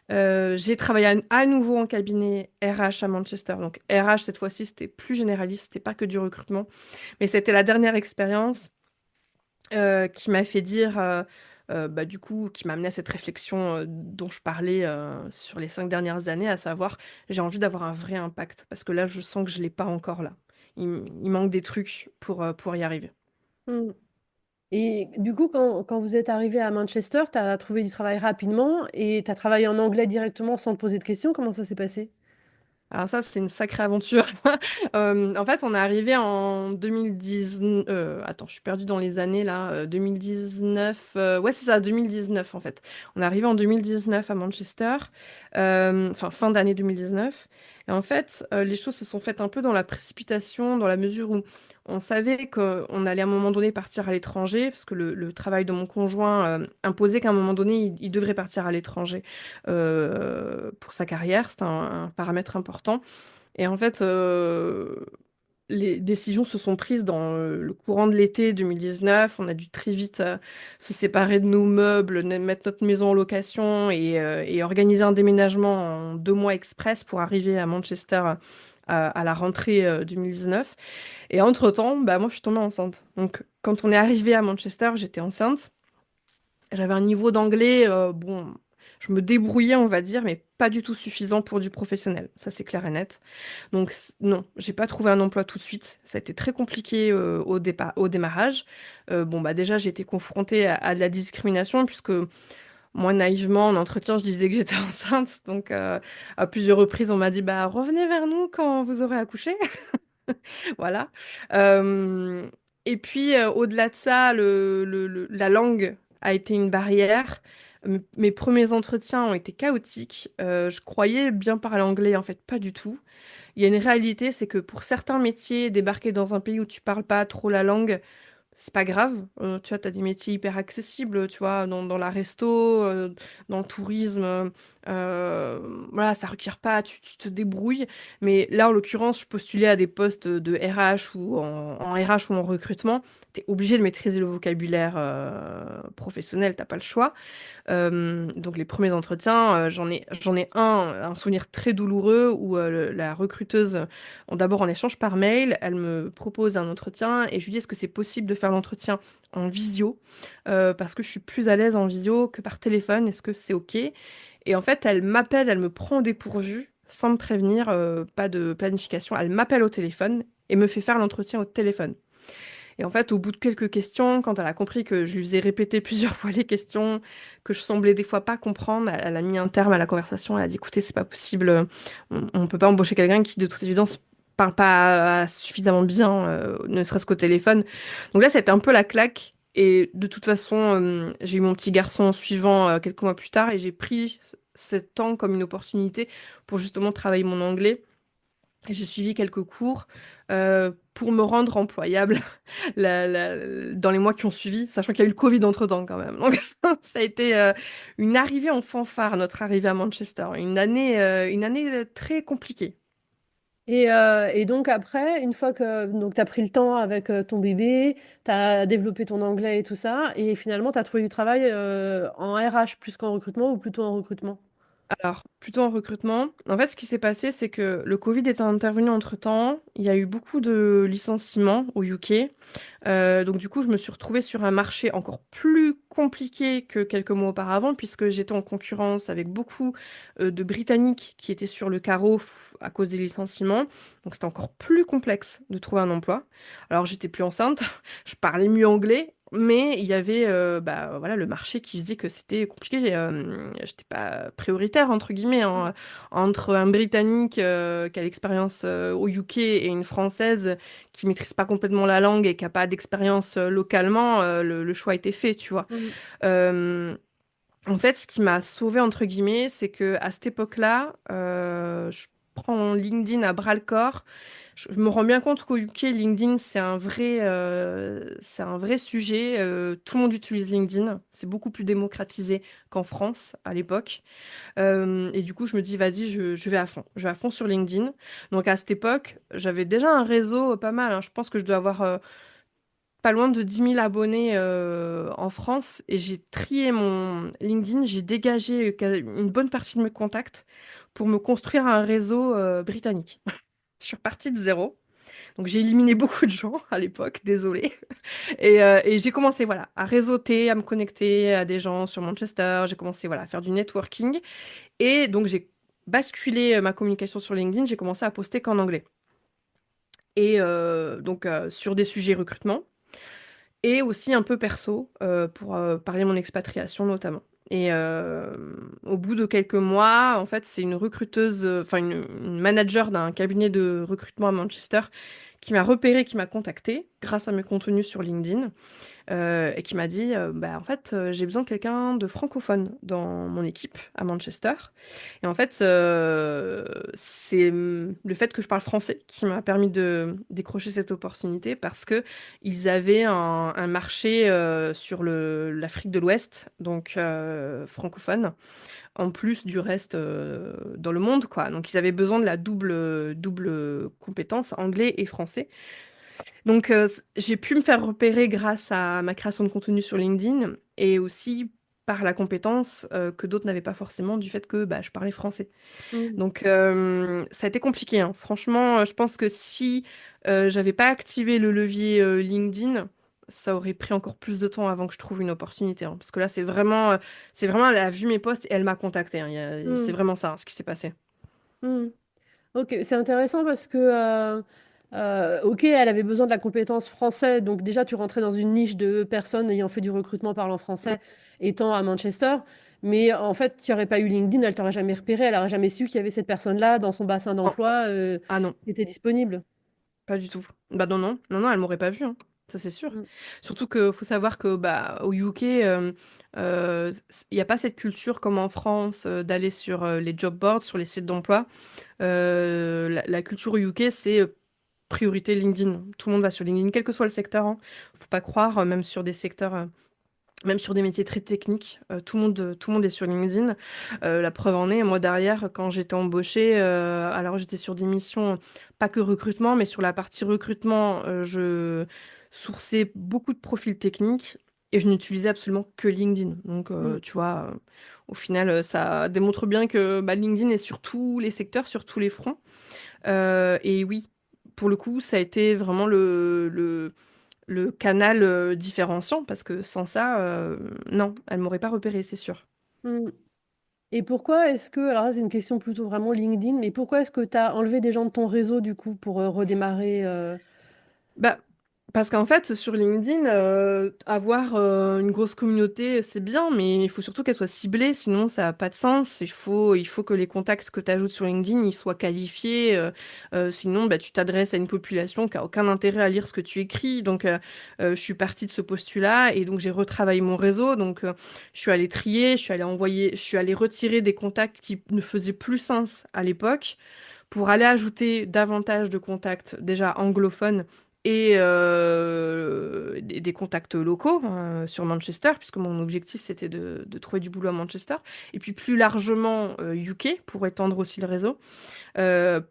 Speaker 2: J'ai travaillé à nouveau en cabinet RH à Manchester. Donc, RH, cette fois-ci, c'était plus généraliste, c'était pas que du recrutement. Mais c'était la dernière expérience qui m'a fait dire, bah, du coup, qui m'a amené à cette réflexion dont je parlais sur les 5 dernières années, à savoir, j'ai envie d'avoir un vrai impact, parce que là, je sens que je ne l'ai pas encore là. Il manque des trucs pour y arriver.
Speaker 1: Mm. Et du coup, quand vous êtes arrivé à Manchester, tu as trouvé du travail rapidement et tu as travaillé en anglais directement sans te poser de questions. Comment ça s'est passé?
Speaker 2: Alors ça, c'est une sacrée aventure. En fait, on est arrivé en 2010. Attends, je suis perdue dans les années là. 2019. Ouais, c'est ça, 2019 en fait. On est arrivé en 2019 à Manchester. Enfin, fin d'année 2019. Et en fait, les choses se sont faites un peu dans la précipitation, dans la mesure où on savait qu'on allait à un moment donné partir à l'étranger, parce que le travail de mon conjoint imposait qu'à un moment donné, il devrait partir à l'étranger pour sa carrière. C'est un paramètre important. Et en fait, les décisions se sont prises dans le courant de l'été 2019. On a dû très vite se séparer de nos meubles, mettre notre maison en location et organiser un déménagement en 2 mois express pour arriver à Manchester à la rentrée 2019. Et entre-temps, bah, moi, je suis tombée enceinte. Donc, quand on est arrivé à Manchester, j'étais enceinte. J'avais un niveau d'anglais, bon, Je me débrouillais, on va dire, mais pas du tout suffisant pour du professionnel. Ça, c'est clair et net. Donc, non, j'ai pas trouvé un emploi tout de suite. Ça a été très compliqué au départ, au démarrage. Bon, bah déjà, j'ai été confrontée à de la discrimination, puisque moi, naïvement, en entretien, je disais que j'étais enceinte. Donc, à plusieurs reprises, on m'a dit, bah, revenez vers nous quand vous aurez accouché. Voilà. Euh, et puis, au-delà de ça, la langue a été une barrière. Mes premiers entretiens ont été chaotiques. Je croyais bien parler anglais, en fait, pas du tout. Il y a une réalité, c'est que pour certains métiers, débarquer dans un pays où tu parles pas trop la langue, c'est pas grave. Tu vois, tu as des métiers hyper accessibles, tu vois, dans la resto, dans le tourisme. Voilà, ça requiert pas, tu te débrouilles. Mais là, en l'occurrence, je postulais à des postes de RH ou en RH ou en recrutement. Tu es obligé de maîtriser le vocabulaire professionnel, t'as pas le choix. Donc les premiers entretiens, j'en ai un souvenir très douloureux où la recruteuse, d'abord en échange par mail, elle me propose un entretien et je lui dis est-ce que c'est possible de faire l'entretien en visio. Parce que je suis plus à l'aise en visio que par téléphone, est-ce que c'est OK? Et en fait, elle m'appelle, elle me prend au dépourvu sans me prévenir, pas de planification, elle m'appelle au téléphone et me fait faire l'entretien au téléphone. Et en fait, au bout de quelques questions, quand elle a compris que je lui faisais répéter plusieurs fois les questions, que je semblais des fois pas comprendre, elle a mis un terme à la conversation. Elle a dit, écoutez, c'est pas possible, on peut pas embaucher quelqu'un qui, de toute évidence, parle pas suffisamment bien, ne serait-ce qu'au téléphone. Donc là, c'était un peu la claque. Et de toute façon, j'ai eu mon petit garçon suivant quelques mois plus tard et j'ai pris ce temps comme une opportunité pour justement travailler mon anglais. Et j'ai suivi quelques cours pour me rendre employable dans les mois qui ont suivi, sachant qu'il y a eu le Covid entre-temps quand même. Donc ça a été une arrivée en fanfare, notre arrivée à Manchester. Une année très compliquée.
Speaker 1: Et donc après, une fois que donc tu as pris le temps avec ton bébé, tu as développé ton anglais et tout ça, et finalement tu as trouvé du travail en RH plus qu'en recrutement ou plutôt en recrutement?
Speaker 2: Alors, plutôt en recrutement. En fait, ce qui s'est passé, c'est que le Covid est intervenu entre-temps. Il y a eu beaucoup de licenciements au UK. Donc du coup, je me suis retrouvée sur un marché encore plus compliqué que quelques mois auparavant, puisque j'étais en concurrence avec beaucoup de Britanniques qui étaient sur le carreau à cause des licenciements. Donc c'était encore plus complexe de trouver un emploi. Alors j'étais plus enceinte, je parlais mieux anglais, mais il y avait bah, voilà, le marché qui faisait que c'était compliqué. J'étais pas prioritaire, entre guillemets, hein. Entre un Britannique qui a l'expérience au UK et une Française qui maîtrise pas complètement la langue et qui a pas d'expérience localement, le choix a été fait, tu vois.
Speaker 1: Mm.
Speaker 2: Euh, En fait, ce qui m'a sauvée, entre guillemets, c'est que à cette époque-là, je prends LinkedIn à bras-le-corps. Je me rends bien compte qu'au UK, LinkedIn, c'est un vrai sujet. Tout le monde utilise LinkedIn. C'est beaucoup plus démocratisé qu'en France à l'époque. Et du coup, je me dis, vas-y, je vais à fond. Je vais à fond sur LinkedIn. Donc à cette époque, j'avais déjà un réseau pas mal, hein. Je pense que je dois avoir pas loin de 10 000 abonnés en France. Et j'ai trié mon LinkedIn. J'ai dégagé une bonne partie de mes contacts pour me construire un réseau britannique. Je suis repartie de zéro. Donc j'ai éliminé beaucoup de gens à l'époque, désolée. Et j'ai commencé voilà, à réseauter, à me connecter à des gens sur Manchester. J'ai commencé voilà, à faire du networking. Et donc, j'ai basculé ma communication sur LinkedIn. J'ai commencé à poster qu'en anglais. Et donc, sur des sujets recrutement. Et aussi un peu perso, pour parler de mon expatriation notamment. Et au bout de quelques mois, en fait, c'est une recruteuse, enfin une manager d'un cabinet de recrutement à Manchester qui m'a repéré, qui m'a contacté grâce à mes contenus sur LinkedIn. Et qui m'a dit, bah, en fait, j'ai besoin de quelqu'un de francophone dans mon équipe à Manchester. Et en fait, c'est le fait que je parle français qui m'a permis de décrocher cette opportunité parce que ils avaient un marché sur l'Afrique de l'Ouest, donc francophone, en plus du reste dans le monde, quoi. Donc ils avaient besoin de la double compétence, anglais et français. Donc, j'ai pu me faire repérer grâce à ma création de contenu sur LinkedIn et aussi par la compétence que d'autres n'avaient pas forcément du fait que bah, je parlais français.
Speaker 1: Mm.
Speaker 2: Donc, ça a été compliqué, hein. Franchement, je pense que si j'avais pas activé le levier LinkedIn, ça aurait pris encore plus de temps avant que je trouve une opportunité, hein. Parce que là, c'est vraiment, elle a vu mes posts et elle m'a contacté, hein. C'est
Speaker 1: Hmm,
Speaker 2: vraiment ça, hein, ce qui s'est passé.
Speaker 1: hmm. Ok, c'est intéressant parce que, ok, elle avait besoin de la compétence français, donc déjà tu rentrais dans une niche de personnes ayant fait du recrutement parlant
Speaker 2: Mm.
Speaker 1: français, étant à Manchester, mais en fait, tu n'aurais pas eu LinkedIn, elle t'aurait jamais repéré, elle n'aurait jamais su qu'il y avait cette personne-là dans son bassin
Speaker 2: Oh,
Speaker 1: d'emploi
Speaker 2: ah non.
Speaker 1: qui était disponible.
Speaker 2: Pas du tout. Bah non, non, non, non, elle m'aurait pas vu, hein. Ça c'est sûr.
Speaker 1: Mm,
Speaker 2: Surtout que faut savoir que bah, au UK, il n'y a pas cette culture comme en France d'aller sur les job boards, sur les sites d'emploi. La culture au UK, c'est priorité LinkedIn. Tout le monde va sur LinkedIn, quel que soit le secteur, hein. Faut pas croire, même sur des secteurs. Même sur des métiers très techniques, tout le monde est sur LinkedIn. La preuve en est, moi derrière, quand j'étais embauchée, alors j'étais sur des missions, pas que recrutement, mais sur la partie recrutement, je sourçais beaucoup de profils techniques et je n'utilisais absolument que LinkedIn. Donc,
Speaker 1: mm,
Speaker 2: tu vois, au final, ça démontre bien que bah, LinkedIn est sur tous les secteurs, sur tous les fronts. Et oui, pour le coup, ça a été vraiment le canal différenciant, parce que sans ça, non, elle m'aurait pas repéré, c'est sûr.
Speaker 1: mm. Et pourquoi est-ce que, alors là c'est une question plutôt vraiment LinkedIn, mais pourquoi est-ce que tu as enlevé des gens de ton réseau du coup pour redémarrer
Speaker 2: Bah, parce qu'en fait, sur LinkedIn, avoir une grosse communauté, c'est bien, mais il faut surtout qu'elle soit ciblée, sinon ça n'a pas de sens. Il faut que les contacts que tu ajoutes sur LinkedIn, ils soient qualifiés. Sinon, bah, tu t'adresses à une population qui a aucun intérêt à lire ce que tu écris. Donc, je suis partie de ce postulat et donc j'ai retravaillé mon réseau. Donc, je suis allée trier, je suis allée retirer des contacts qui ne faisaient plus sens à l'époque pour aller ajouter davantage de contacts déjà anglophones et des contacts locaux sur Manchester, puisque mon objectif c'était de trouver du boulot à Manchester, et puis plus largement UK pour étendre aussi le réseau.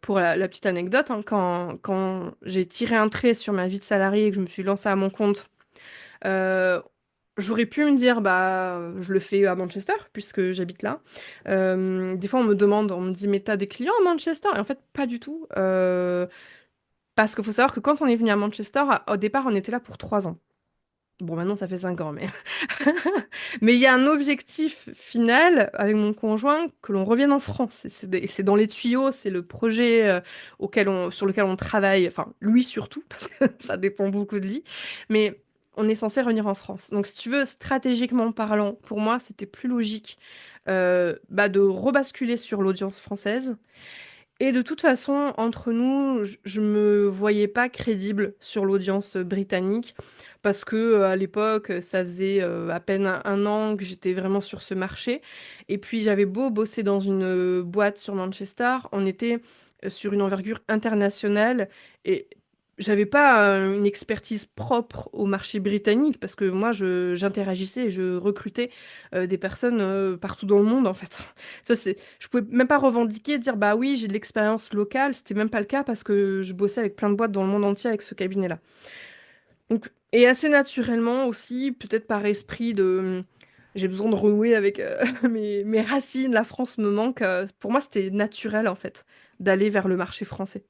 Speaker 2: Pour la petite anecdote, hein, quand j'ai tiré un trait sur ma vie de salarié et que je me suis lancée à mon compte, euh, j'aurais pu me dire, bah, je le fais à Manchester, puisque j'habite là. Des fois, on me dit, mais t'as des clients à Manchester? Et en fait, pas du tout. Parce qu'il faut savoir que quand on est venu à Manchester, au départ, on était là pour 3 ans. Bon, maintenant, ça fait 5 ans, mais... Mais il y a un objectif final avec mon conjoint que l'on revienne en France. Et c'est dans les tuyaux, c'est le projet sur lequel on travaille. Enfin, lui surtout, parce que ça dépend beaucoup de lui. Mais on est censé revenir en France. Donc, si tu veux, stratégiquement parlant, pour moi, c'était plus logique bah, de rebasculer sur l'audience française. Et de toute façon, entre nous, je me voyais pas crédible sur l'audience britannique parce que à l'époque, ça faisait à peine un an que j'étais vraiment sur ce marché. Et puis j'avais beau bosser dans une boîte sur Manchester, on était sur une envergure internationale et j'avais pas une expertise propre au marché britannique parce que moi, j'interagissais et je recrutais des personnes partout dans le monde en fait. Je pouvais même pas revendiquer, dire bah oui, j'ai de l'expérience locale. C'était même pas le cas parce que je bossais avec plein de boîtes dans le monde entier avec ce cabinet-là. Donc, et assez naturellement aussi, peut-être par esprit de j'ai besoin de renouer avec mes racines, la France me manque. Pour moi, c'était naturel en fait d'aller vers le marché français,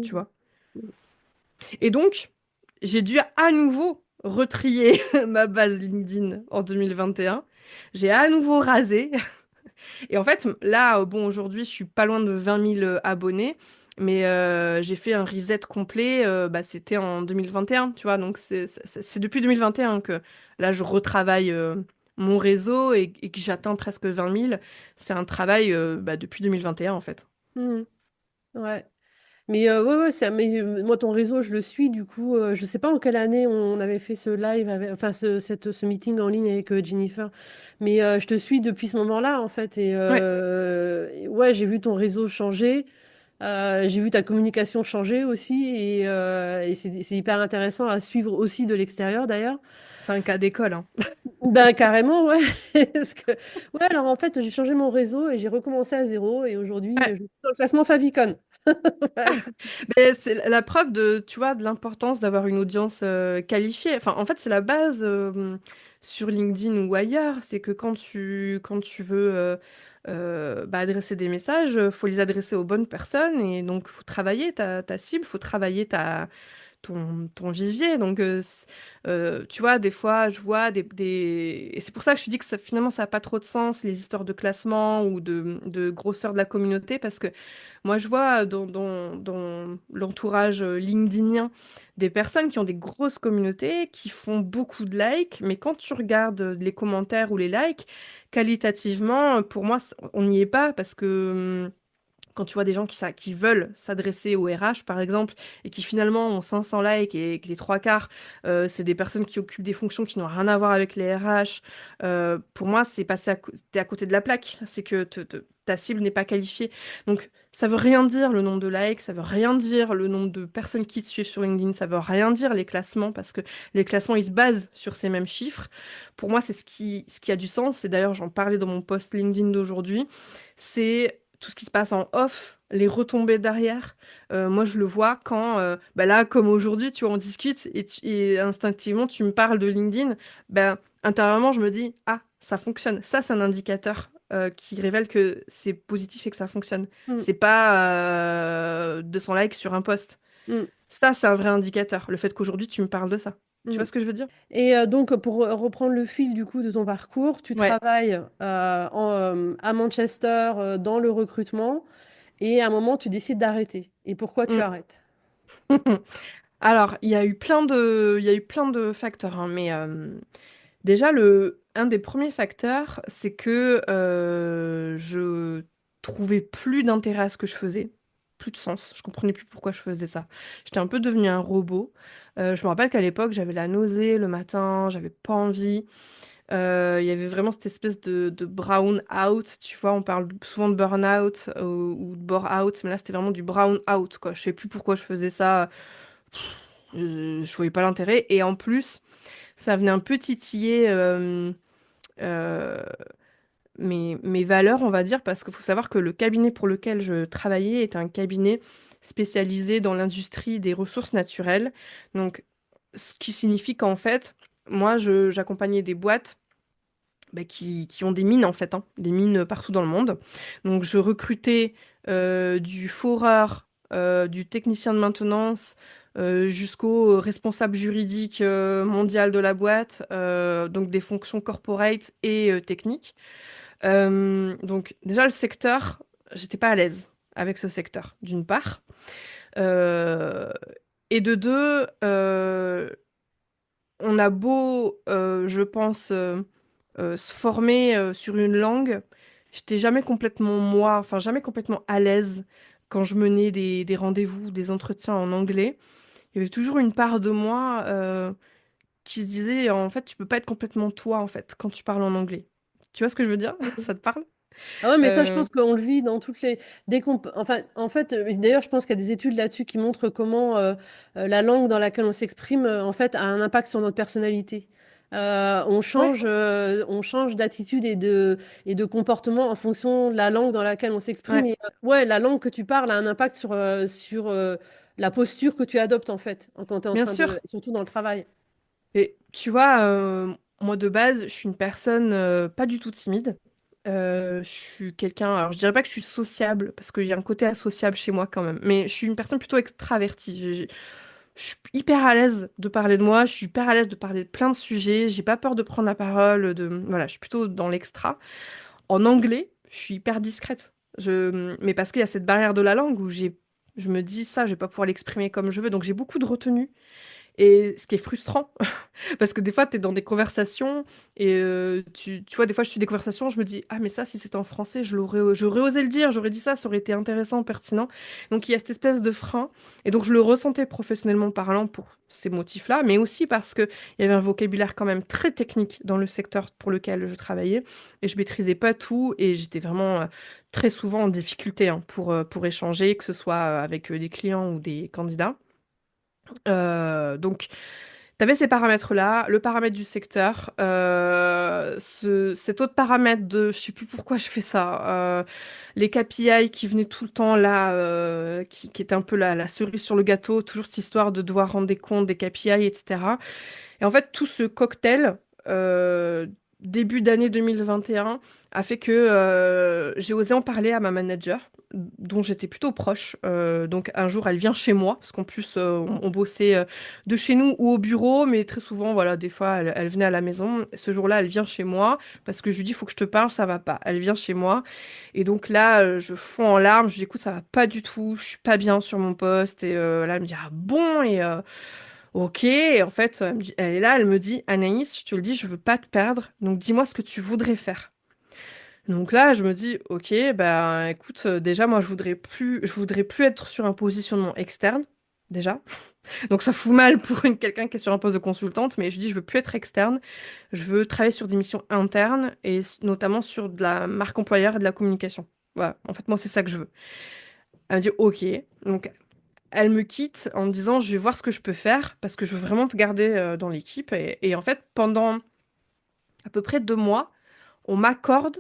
Speaker 2: tu
Speaker 1: mm,
Speaker 2: vois. Et donc, j'ai dû à nouveau retrier ma base LinkedIn en 2021. J'ai à nouveau rasé. Et en fait, là, bon, aujourd'hui, je suis pas loin de 20 000 abonnés, mais j'ai fait un reset complet, bah, c'était en 2021, tu vois, donc c'est depuis 2021 que là, je retravaille mon réseau et que j'atteins presque 20 000. C'est un travail bah, depuis 2021, en fait.
Speaker 1: mm. Ouais. Mais ouais, ouais, mais, moi, ton réseau, je le suis. Du coup, je sais pas en quelle année on avait fait ce live, enfin, ce meeting en ligne avec Jennifer. Mais je te suis depuis ce moment-là, en fait.
Speaker 2: Ouais,
Speaker 1: Et ouais, j'ai vu ton réseau changer. J'ai vu ta communication changer aussi. Et c'est hyper intéressant à suivre aussi de l'extérieur, d'ailleurs.
Speaker 2: c'est un cas d'école, hein.
Speaker 1: Ben, carrément, ouais. Parce que, ouais, alors en fait, j'ai changé mon réseau et j'ai recommencé à zéro. Et aujourd'hui,
Speaker 2: Ouais.
Speaker 1: je suis dans le classement Favicon. Voilà ce que-
Speaker 2: Mais c'est la preuve de, tu vois, de l'importance d'avoir une audience qualifiée. Enfin, en fait, c'est la base sur LinkedIn ou ailleurs. C'est que quand tu veux bah, adresser des messages, faut les adresser aux bonnes personnes. Et donc, faut travailler ta cible, faut travailler ton vivier. Donc, tu vois, des fois, je vois Et c'est pour ça que je te dis que ça, finalement, ça n'a pas trop de sens, les histoires de classement ou de grosseur de la communauté, parce que moi, je vois dans l'entourage LinkedInien des personnes qui ont des grosses communautés, qui font beaucoup de likes, mais quand tu regardes les commentaires ou les likes, qualitativement, pour moi, on n'y est pas parce que quand tu vois des gens qui veulent s'adresser au RH, par exemple, et qui finalement ont 500 likes et que les trois quarts, c'est des personnes qui occupent des fonctions qui n'ont rien à voir avec les RH, pour moi, t'es à côté de la plaque. C'est que ta cible n'est pas qualifiée. Donc, ça veut rien dire le nombre de likes, ça veut rien dire le nombre de personnes qui te suivent sur LinkedIn, ça veut rien dire les classements, parce que les classements, ils se basent sur ces mêmes chiffres. Pour moi, c'est ce qui a du sens. Et d'ailleurs, j'en parlais dans mon post LinkedIn d'aujourd'hui. C'est tout ce qui se passe en off, les retombées derrière. Moi, je le vois quand, bah là, comme aujourd'hui, tu vois, on discute et instinctivement, tu me parles de LinkedIn. Ben, intérieurement, je me dis, ah, ça fonctionne. Ça, c'est un indicateur qui révèle que c'est positif et que ça fonctionne.
Speaker 1: Mm,
Speaker 2: C'est pas 200 likes sur un post.
Speaker 1: mm,
Speaker 2: Ça, c'est un vrai indicateur. Le fait qu'aujourd'hui, tu me parles de ça. Tu
Speaker 1: mm.
Speaker 2: vois ce que je veux dire?
Speaker 1: Et donc, pour reprendre le fil du coup de ton parcours, tu
Speaker 2: Ouais.
Speaker 1: travailles à Manchester dans le recrutement et à un moment, tu décides d'arrêter. Et pourquoi tu
Speaker 2: Mm.
Speaker 1: arrêtes?
Speaker 2: Alors, il y a eu plein de facteurs, hein, mais déjà, un des premiers facteurs, c'est que je trouvais plus d'intérêt à ce que je faisais, plus de sens. Je comprenais plus pourquoi je faisais ça. J'étais un peu devenue un robot. Je me rappelle qu'à l'époque, j'avais la nausée le matin, j'avais pas envie. Il y avait vraiment cette espèce de brown out, tu vois, on parle souvent de burn-out ou de bore-out, mais là, c'était vraiment du brown out, quoi. Je sais plus pourquoi je faisais ça. Je voyais pas l'intérêt. Et en plus, ça venait un peu titiller euh, mes valeurs, on va dire, parce qu'il faut savoir que le cabinet pour lequel je travaillais est un cabinet spécialisé dans l'industrie des ressources naturelles. Donc, ce qui signifie qu'en fait, moi, j'accompagnais des boîtes bah, qui ont des mines, en fait, hein, des mines partout dans le monde. Donc, je recrutais du foreur, du technicien de maintenance, jusqu'au responsable juridique mondial de la boîte, donc des fonctions corporate et techniques. Donc déjà le secteur, j'étais pas à l'aise avec ce secteur, d'une part. Euh, et de deux, on a beau, je pense, se former sur une langue, j'étais jamais complètement moi, enfin jamais complètement à l'aise quand je menais des rendez-vous, des entretiens en anglais. Il y avait toujours une part de moi qui se disait, en fait, tu peux pas être complètement toi, en fait, quand tu parles en anglais. Tu vois ce que je veux dire? Ça te parle?
Speaker 1: Ah ouais, mais ça, je
Speaker 2: Euh,
Speaker 1: pense qu'on le vit dans toutes les. Dès qu'on... Enfin, en fait, d'ailleurs, je pense qu'il y a des études là-dessus qui montrent comment la langue dans laquelle on s'exprime, en fait, a un impact sur notre personnalité.
Speaker 2: ouais,
Speaker 1: On change d'attitude et de comportement en fonction de la langue dans laquelle on s'exprime.
Speaker 2: ouais,
Speaker 1: Et ouais, la langue que tu parles a un impact sur la posture que tu adoptes, en fait, quand tu es en
Speaker 2: bien
Speaker 1: train
Speaker 2: sûr.
Speaker 1: de. Surtout dans le travail.
Speaker 2: Et tu vois, moi de base, je suis une personne pas du tout timide. Je suis quelqu'un, alors je dirais pas que je suis sociable, parce qu'il y a un côté associable chez moi quand même, mais je suis une personne plutôt extravertie. Je suis hyper à l'aise de parler de moi, je suis hyper à l'aise de parler de plein de sujets, j'ai pas peur de prendre la parole, voilà, je suis plutôt dans l'extra. En anglais, je suis hyper discrète. Mais parce qu'il y a cette barrière de la langue où je me dis ça, je vais pas pouvoir l'exprimer comme je veux, donc j'ai beaucoup de retenue. Et ce qui est frustrant, parce que des fois, tu es dans des conversations et tu vois, des fois, je suis des conversations, je me dis, ah, mais ça, si c'était en français, j'aurais osé le dire, j'aurais dit ça, ça aurait été intéressant, pertinent. Donc, il y a cette espèce de frein. Et donc, je le ressentais professionnellement parlant pour ces motifs-là, mais aussi parce qu'il y avait un vocabulaire quand même très technique dans le secteur pour lequel je travaillais et je maîtrisais pas tout et j'étais vraiment très souvent en difficulté hein, pour échanger, que ce soit avec des clients ou des candidats. Donc, tu avais ces paramètres-là, le paramètre du secteur, cet autre paramètre de je sais plus pourquoi je fais ça, les KPI qui venaient tout le temps là, qui était un peu la cerise sur le gâteau, toujours cette histoire de devoir rendre des comptes des KPI, etc. Et en fait, tout ce cocktail, début d'année 2021 a fait que j'ai osé en parler à ma manager, dont j'étais plutôt proche. Donc un jour, elle vient chez moi, parce qu'en plus, on bossait de chez nous ou au bureau, mais très souvent, voilà, des fois, elle venait à la maison. Ce jour-là, elle vient chez moi, parce que je lui dis, il faut que je te parle, ça va pas. Elle vient chez moi, et donc là, je fonds en larmes, je lui dis, écoute, ça va pas du tout, je suis pas bien sur mon poste, et là, elle me dit, ah bon, ok, et en fait, elle est là, elle me dit, Anaïs, je te le dis, je veux pas te perdre, donc dis-moi ce que tu voudrais faire. Donc là, je me dis, ok, bah écoute, déjà, moi, je voudrais plus être sur un positionnement externe, déjà. Donc ça fout mal pour quelqu'un qui est sur un poste de consultante, mais je dis, je veux plus être externe, je veux travailler sur des missions internes, et notamment sur de la marque employeur et de la communication. Voilà, en fait, moi, c'est ça que je veux. Elle me dit, ok, donc elle me quitte en me disant, je vais voir ce que je peux faire parce que je veux vraiment te garder dans l'équipe. Et en fait, pendant à peu près 2 mois, on m'accorde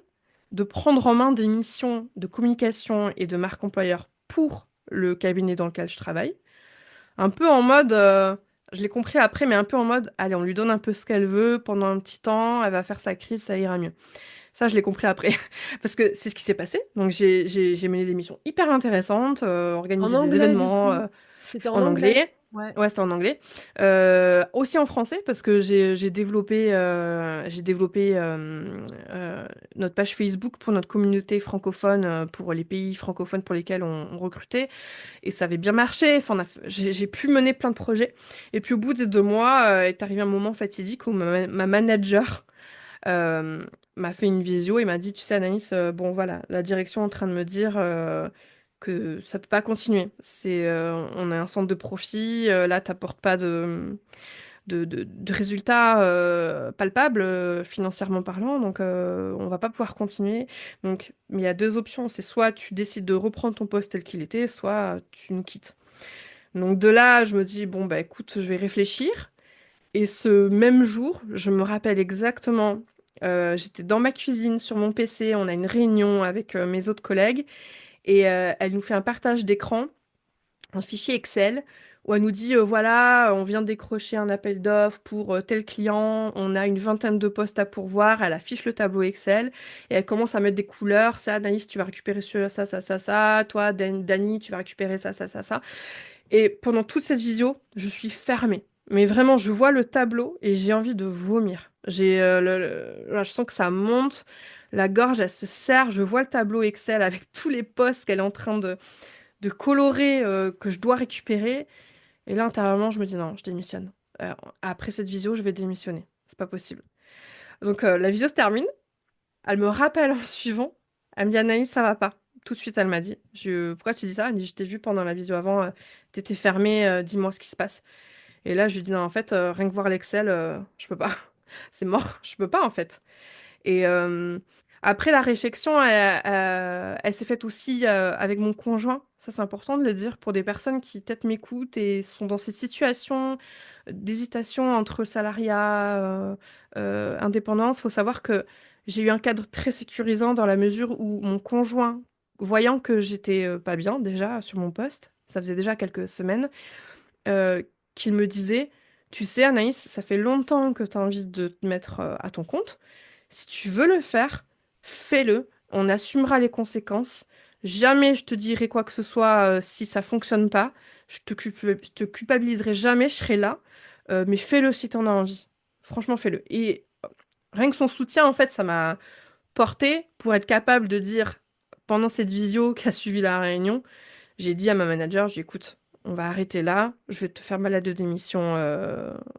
Speaker 2: de prendre en main des missions de communication et de marque employeur pour le cabinet dans lequel je travaille. Un peu en mode, je l'ai compris après, mais un peu en mode, allez, on lui donne un peu ce qu'elle veut pendant un petit temps, elle va faire sa crise, ça ira mieux. Ça, je l'ai compris après, parce que c'est ce qui s'est passé. Donc, j'ai mené des missions hyper intéressantes,
Speaker 1: En
Speaker 2: organisé des
Speaker 1: anglais, du
Speaker 2: événements,
Speaker 1: coup. C'était en
Speaker 2: en
Speaker 1: anglais.
Speaker 2: anglais.
Speaker 1: Ouais.
Speaker 2: Ouais, c'était en anglais. Aussi en français, parce que j'ai développé notre page Facebook pour notre communauté francophone, pour les pays francophones pour lesquels on recrutait. Et ça avait bien marché. Enfin, j'ai pu mener plein de projets. Et puis au bout des 2 mois, est arrivé un moment fatidique où ma manager euh, m'a fait une visio et m'a dit, tu sais, Anaïs, bon voilà, la direction est en train de me dire que ça peut pas continuer. On a un centre de profit, là, t'apportes pas de résultats palpables financièrement parlant, donc on va pas pouvoir continuer. Donc, mais il y a deux options, c'est soit tu décides de reprendre ton poste tel qu'il était, soit tu nous quittes. Donc de là, je me dis, bon, bah écoute, je vais réfléchir. Et ce même jour, je me rappelle exactement, j'étais dans ma cuisine sur mon PC, on a une réunion avec mes autres collègues, et elle nous fait un partage d'écran, un fichier Excel, où elle nous dit, voilà, on vient de décrocher un appel d'offres pour tel client, on a une vingtaine de postes à pourvoir, elle affiche le tableau Excel, et elle commence à mettre des couleurs, ça, Anaïs, tu vas récupérer ça, ça, ça, ça, toi, Dani, tu vas récupérer ça, ça, ça, ça. Et pendant toute cette vidéo, je suis fermée. Mais vraiment, je vois le tableau et j'ai envie de vomir. Là, je sens que ça monte, la gorge, elle se serre. Je vois le tableau Excel avec tous les postes qu'elle est en train de colorer, que je dois récupérer. Et là, intérieurement, je me dis non, je démissionne. Après cette vidéo, je vais démissionner. C'est pas possible. Donc, la vidéo se termine. Elle me rappelle en suivant. Elle me dit, Anaïs, ça va pas. Tout de suite, elle m'a dit, pourquoi tu dis ça? Elle me dit, je t'ai vu pendant la visio avant, t'étais fermée, dis-moi ce qui se passe. Et là, je lui dis, non, en fait, rien que voir l'Excel, je peux pas. C'est mort, je peux pas, en fait. Et après, la réflexion, elle s'est faite aussi avec mon conjoint. Ça, c'est important de le dire pour des personnes qui peut-être m'écoutent et sont dans ces situations d'hésitation entre salariat, indépendance. Il faut savoir que j'ai eu un cadre très sécurisant dans la mesure où mon conjoint, voyant que j'étais pas bien déjà sur mon poste, ça faisait déjà quelques semaines, euh, qu'il me disait, tu sais, Anaïs, ça fait longtemps que tu as envie de te mettre à ton compte. Si tu veux le faire, fais-le. On assumera les conséquences. Jamais je te dirai quoi que ce soit si ça fonctionne pas. Je te culpabiliserai jamais, je serai là. Mais fais-le si tu en as envie. Franchement, fais-le. Et rien que son soutien, en fait, ça m'a porté pour être capable de dire, pendant cette visio qui a suivi la réunion, j'ai dit à ma manager, j'ai dit, écoute, on va arrêter là, je vais te faire ma lettre de démission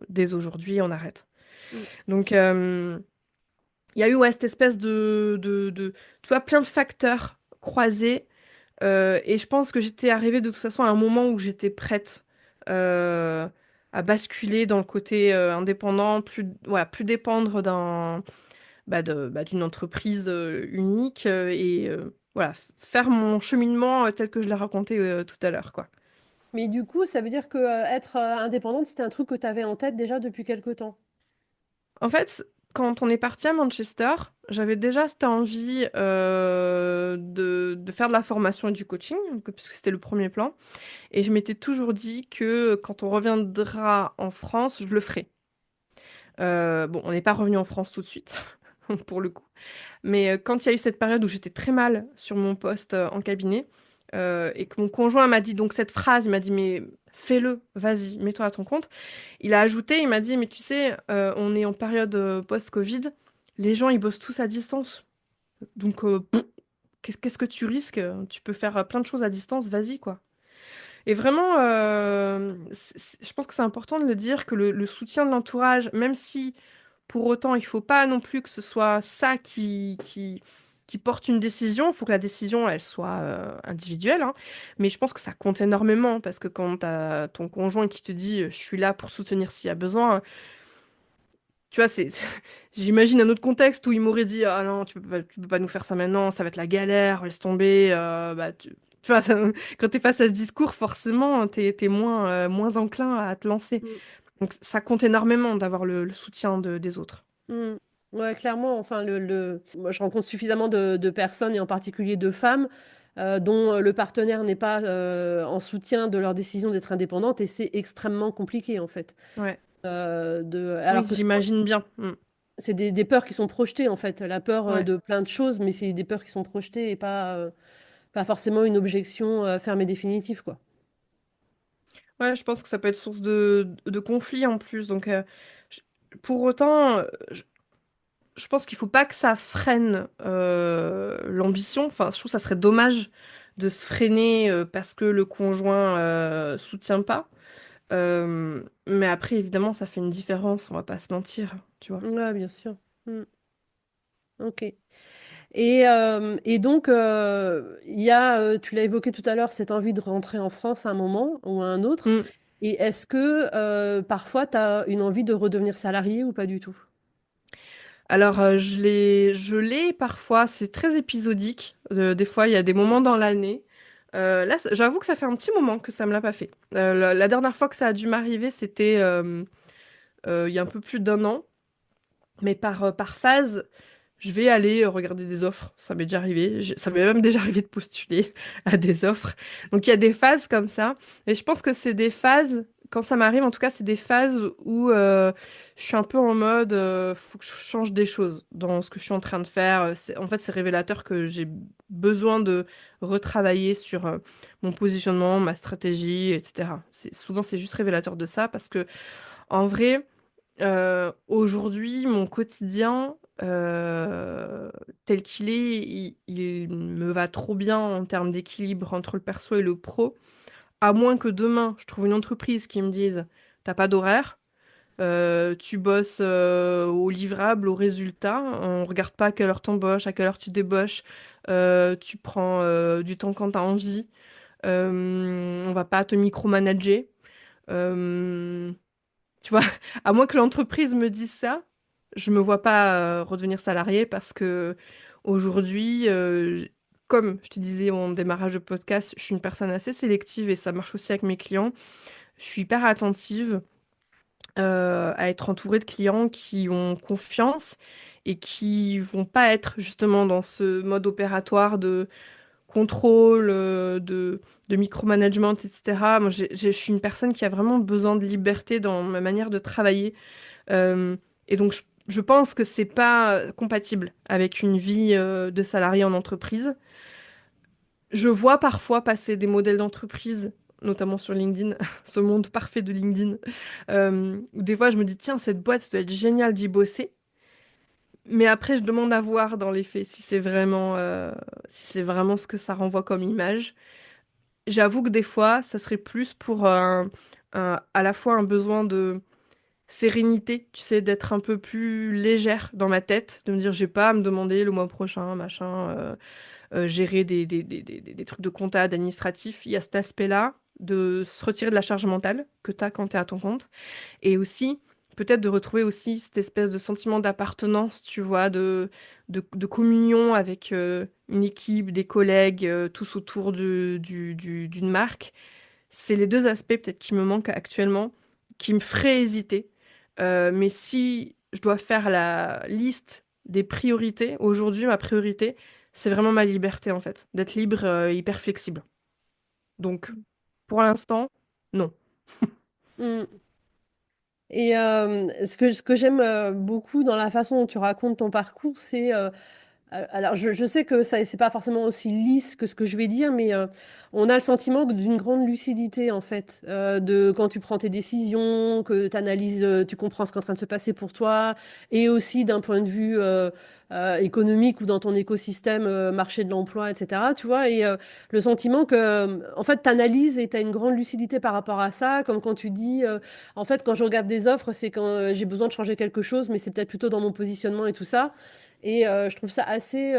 Speaker 2: dès aujourd'hui, on arrête.
Speaker 1: Mm.
Speaker 2: Donc, il y a eu ouais, cette espèce tu vois, plein de facteurs croisés, et je pense que j'étais arrivée de toute façon à un moment où j'étais prête euh, à basculer dans le côté indépendant, voilà, plus dépendre d'une entreprise unique et voilà, faire mon cheminement tel que je l'ai raconté tout à l'heure, quoi.
Speaker 1: Mais du coup, ça veut dire que être indépendante, c'était un truc que tu avais en tête déjà depuis quelque temps.
Speaker 2: En fait, quand on est parti à Manchester, j'avais déjà cette envie de faire de la formation et du coaching, puisque c'était le premier plan. Et je m'étais toujours dit que quand on reviendra en France, je le ferai. Bon, on n'est pas revenu en France tout de suite. pour le coup. Mais quand il y a eu cette période où j'étais très mal sur mon poste en cabinet, et que mon conjoint m'a dit donc cette phrase, il m'a dit mais fais-le, vas-y, mets-toi à ton compte. Il a ajouté, il m'a dit mais tu sais, on est en période post-Covid, les gens ils bossent tous à distance. Donc qu'est-ce que tu risques? Tu peux faire plein de choses à distance, vas-y quoi. Et vraiment, je pense que c'est important de le dire que le soutien de l'entourage, même si pour autant il faut pas non plus que ce soit ça qui porte une décision, il faut que la décision elle soit individuelle, hein. Mais je pense que ça compte énormément parce que quand tu as ton conjoint qui te dit je suis là pour soutenir s'il y a besoin, tu vois, j'imagine un autre contexte où il m'aurait dit ah non, tu peux pas nous faire ça maintenant, ça va être la galère, laisse tomber. Bah, tu vois, quand tu es face à ce discours, forcément, t'es moins enclin à te lancer.
Speaker 1: Mm.
Speaker 2: Donc ça compte énormément d'avoir le soutien des autres.
Speaker 1: Mm. Ouais, clairement, enfin, moi, je rencontre suffisamment de personnes, et en particulier de femmes, dont le partenaire n'est pas en soutien de leur décision d'être indépendante, et c'est extrêmement compliqué, en fait.
Speaker 2: Ouais. Oui,
Speaker 1: Alors que
Speaker 2: j'imagine bien. Mm.
Speaker 1: c'est des peurs qui sont projetées, en fait. La peur
Speaker 2: Ouais.
Speaker 1: de plein de choses, mais c'est des peurs qui sont projetées et pas forcément une objection ferme et définitive, quoi.
Speaker 2: Ouais, je pense que ça peut être source de conflit en plus. Donc, je- pour autant, je pense qu'il faut pas que ça freine l'ambition. Enfin, je trouve que ça serait dommage de se freiner parce que le conjoint soutient pas. Mais après, évidemment, ça fait une différence, on va pas se mentir, tu vois.
Speaker 1: Ouais, bien sûr. Mm. Ok. Et donc, tu l'as évoqué tout à l'heure, cette envie de rentrer en France à un moment ou à un autre.
Speaker 2: Mm.
Speaker 1: Et est-ce que parfois, tu as une envie de redevenir salarié ou pas du tout?
Speaker 2: Alors, je l'ai parfois, c'est très épisodique. Des fois, il y a des moments dans l'année. Là, j'avoue que ça fait un petit moment que ça me l'a pas fait. La dernière fois que ça a dû m'arriver, c'était il y a un peu plus d'un an. Mais par phase, je vais aller regarder des offres. Ça m'est déjà arrivé. Ça m'est même déjà arrivé de postuler à des offres. Donc il y a des phases comme ça. Et je pense que c'est des phases, quand ça m'arrive, en tout cas, c'est des phases où je suis un peu en mode, faut que je change des choses dans ce que je suis en train de faire. En fait, c'est révélateur que j'ai besoin de retravailler sur mon positionnement, ma stratégie, etc. Souvent, c'est juste révélateur de ça parce que, en vrai, aujourd'hui, mon quotidien, tel qu'il est, il me va trop bien en termes d'équilibre entre le perso et le pro, à moins que demain, je trouve une entreprise qui me dise, t'as pas d'horaire, tu bosses au livrable, au résultat, on regarde pas à quelle heure t'embauches, à quelle heure tu débauches, tu prends du temps quand t'as envie, on va pas te micromanager. Euh, Tu vois, à moins que l'entreprise me dise ça, je me vois pas redevenir salarié parce que aujourd'hui, comme je te disais en démarrage de podcast, je suis une personne assez sélective et ça marche aussi avec mes clients. Je suis hyper attentive à être entourée de clients qui ont confiance et qui vont pas être justement dans ce mode opératoire de contrôle, de micromanagement, etc. Moi, je suis une personne qui a vraiment besoin de liberté dans ma manière de travailler. Euh, et donc, je pense que c'est pas compatible avec une vie de salarié en entreprise. Je vois parfois passer des modèles d'entreprise, notamment sur LinkedIn, ce monde parfait de LinkedIn, où des fois je me dis, tiens, cette boîte, ça doit être génial d'y bosser. Mais après, je demande à voir dans les faits si c'est vraiment ce que ça renvoie comme image. J'avoue que des fois, ça serait plus pour à la fois un besoin de sérénité, tu sais, d'être un peu plus légère dans ma tête, de me dire, j'ai pas à me demander le mois prochain, machin, gérer des trucs de compta, d'administratif. Il y a cet aspect-là de se retirer de la charge mentale que tu as quand tu es à ton compte. Et aussi, peut-être de retrouver aussi cette espèce de sentiment d'appartenance, tu vois, de communion avec une équipe, des collègues, tous autour d'une marque. C'est les deux aspects peut-être qui me manquent actuellement, qui me feraient hésiter. Mais si je dois faire la liste des priorités, aujourd'hui, ma priorité, c'est vraiment ma liberté en fait, d'être libre, hyper flexible. Donc, pour l'instant, non.
Speaker 1: Mm. Et ce que j'aime beaucoup dans la façon dont tu racontes ton parcours, c'est alors, je sais que ça, c'est pas forcément aussi lisse que ce que je vais dire, mais on a le sentiment d'une grande lucidité, en fait, de quand tu prends tes décisions, que tu analyses, tu comprends ce qui est en train de se passer pour toi, et aussi d'un point de vue économique ou dans ton écosystème, marché de l'emploi, etc. Tu vois, et le sentiment que, en fait, tu analyses et tu as une grande lucidité par rapport à ça, comme quand tu dis, en fait, quand je regarde des offres, c'est quand j'ai besoin de changer quelque chose, mais c'est peut-être plutôt dans mon positionnement et tout ça. Et je trouve ça assez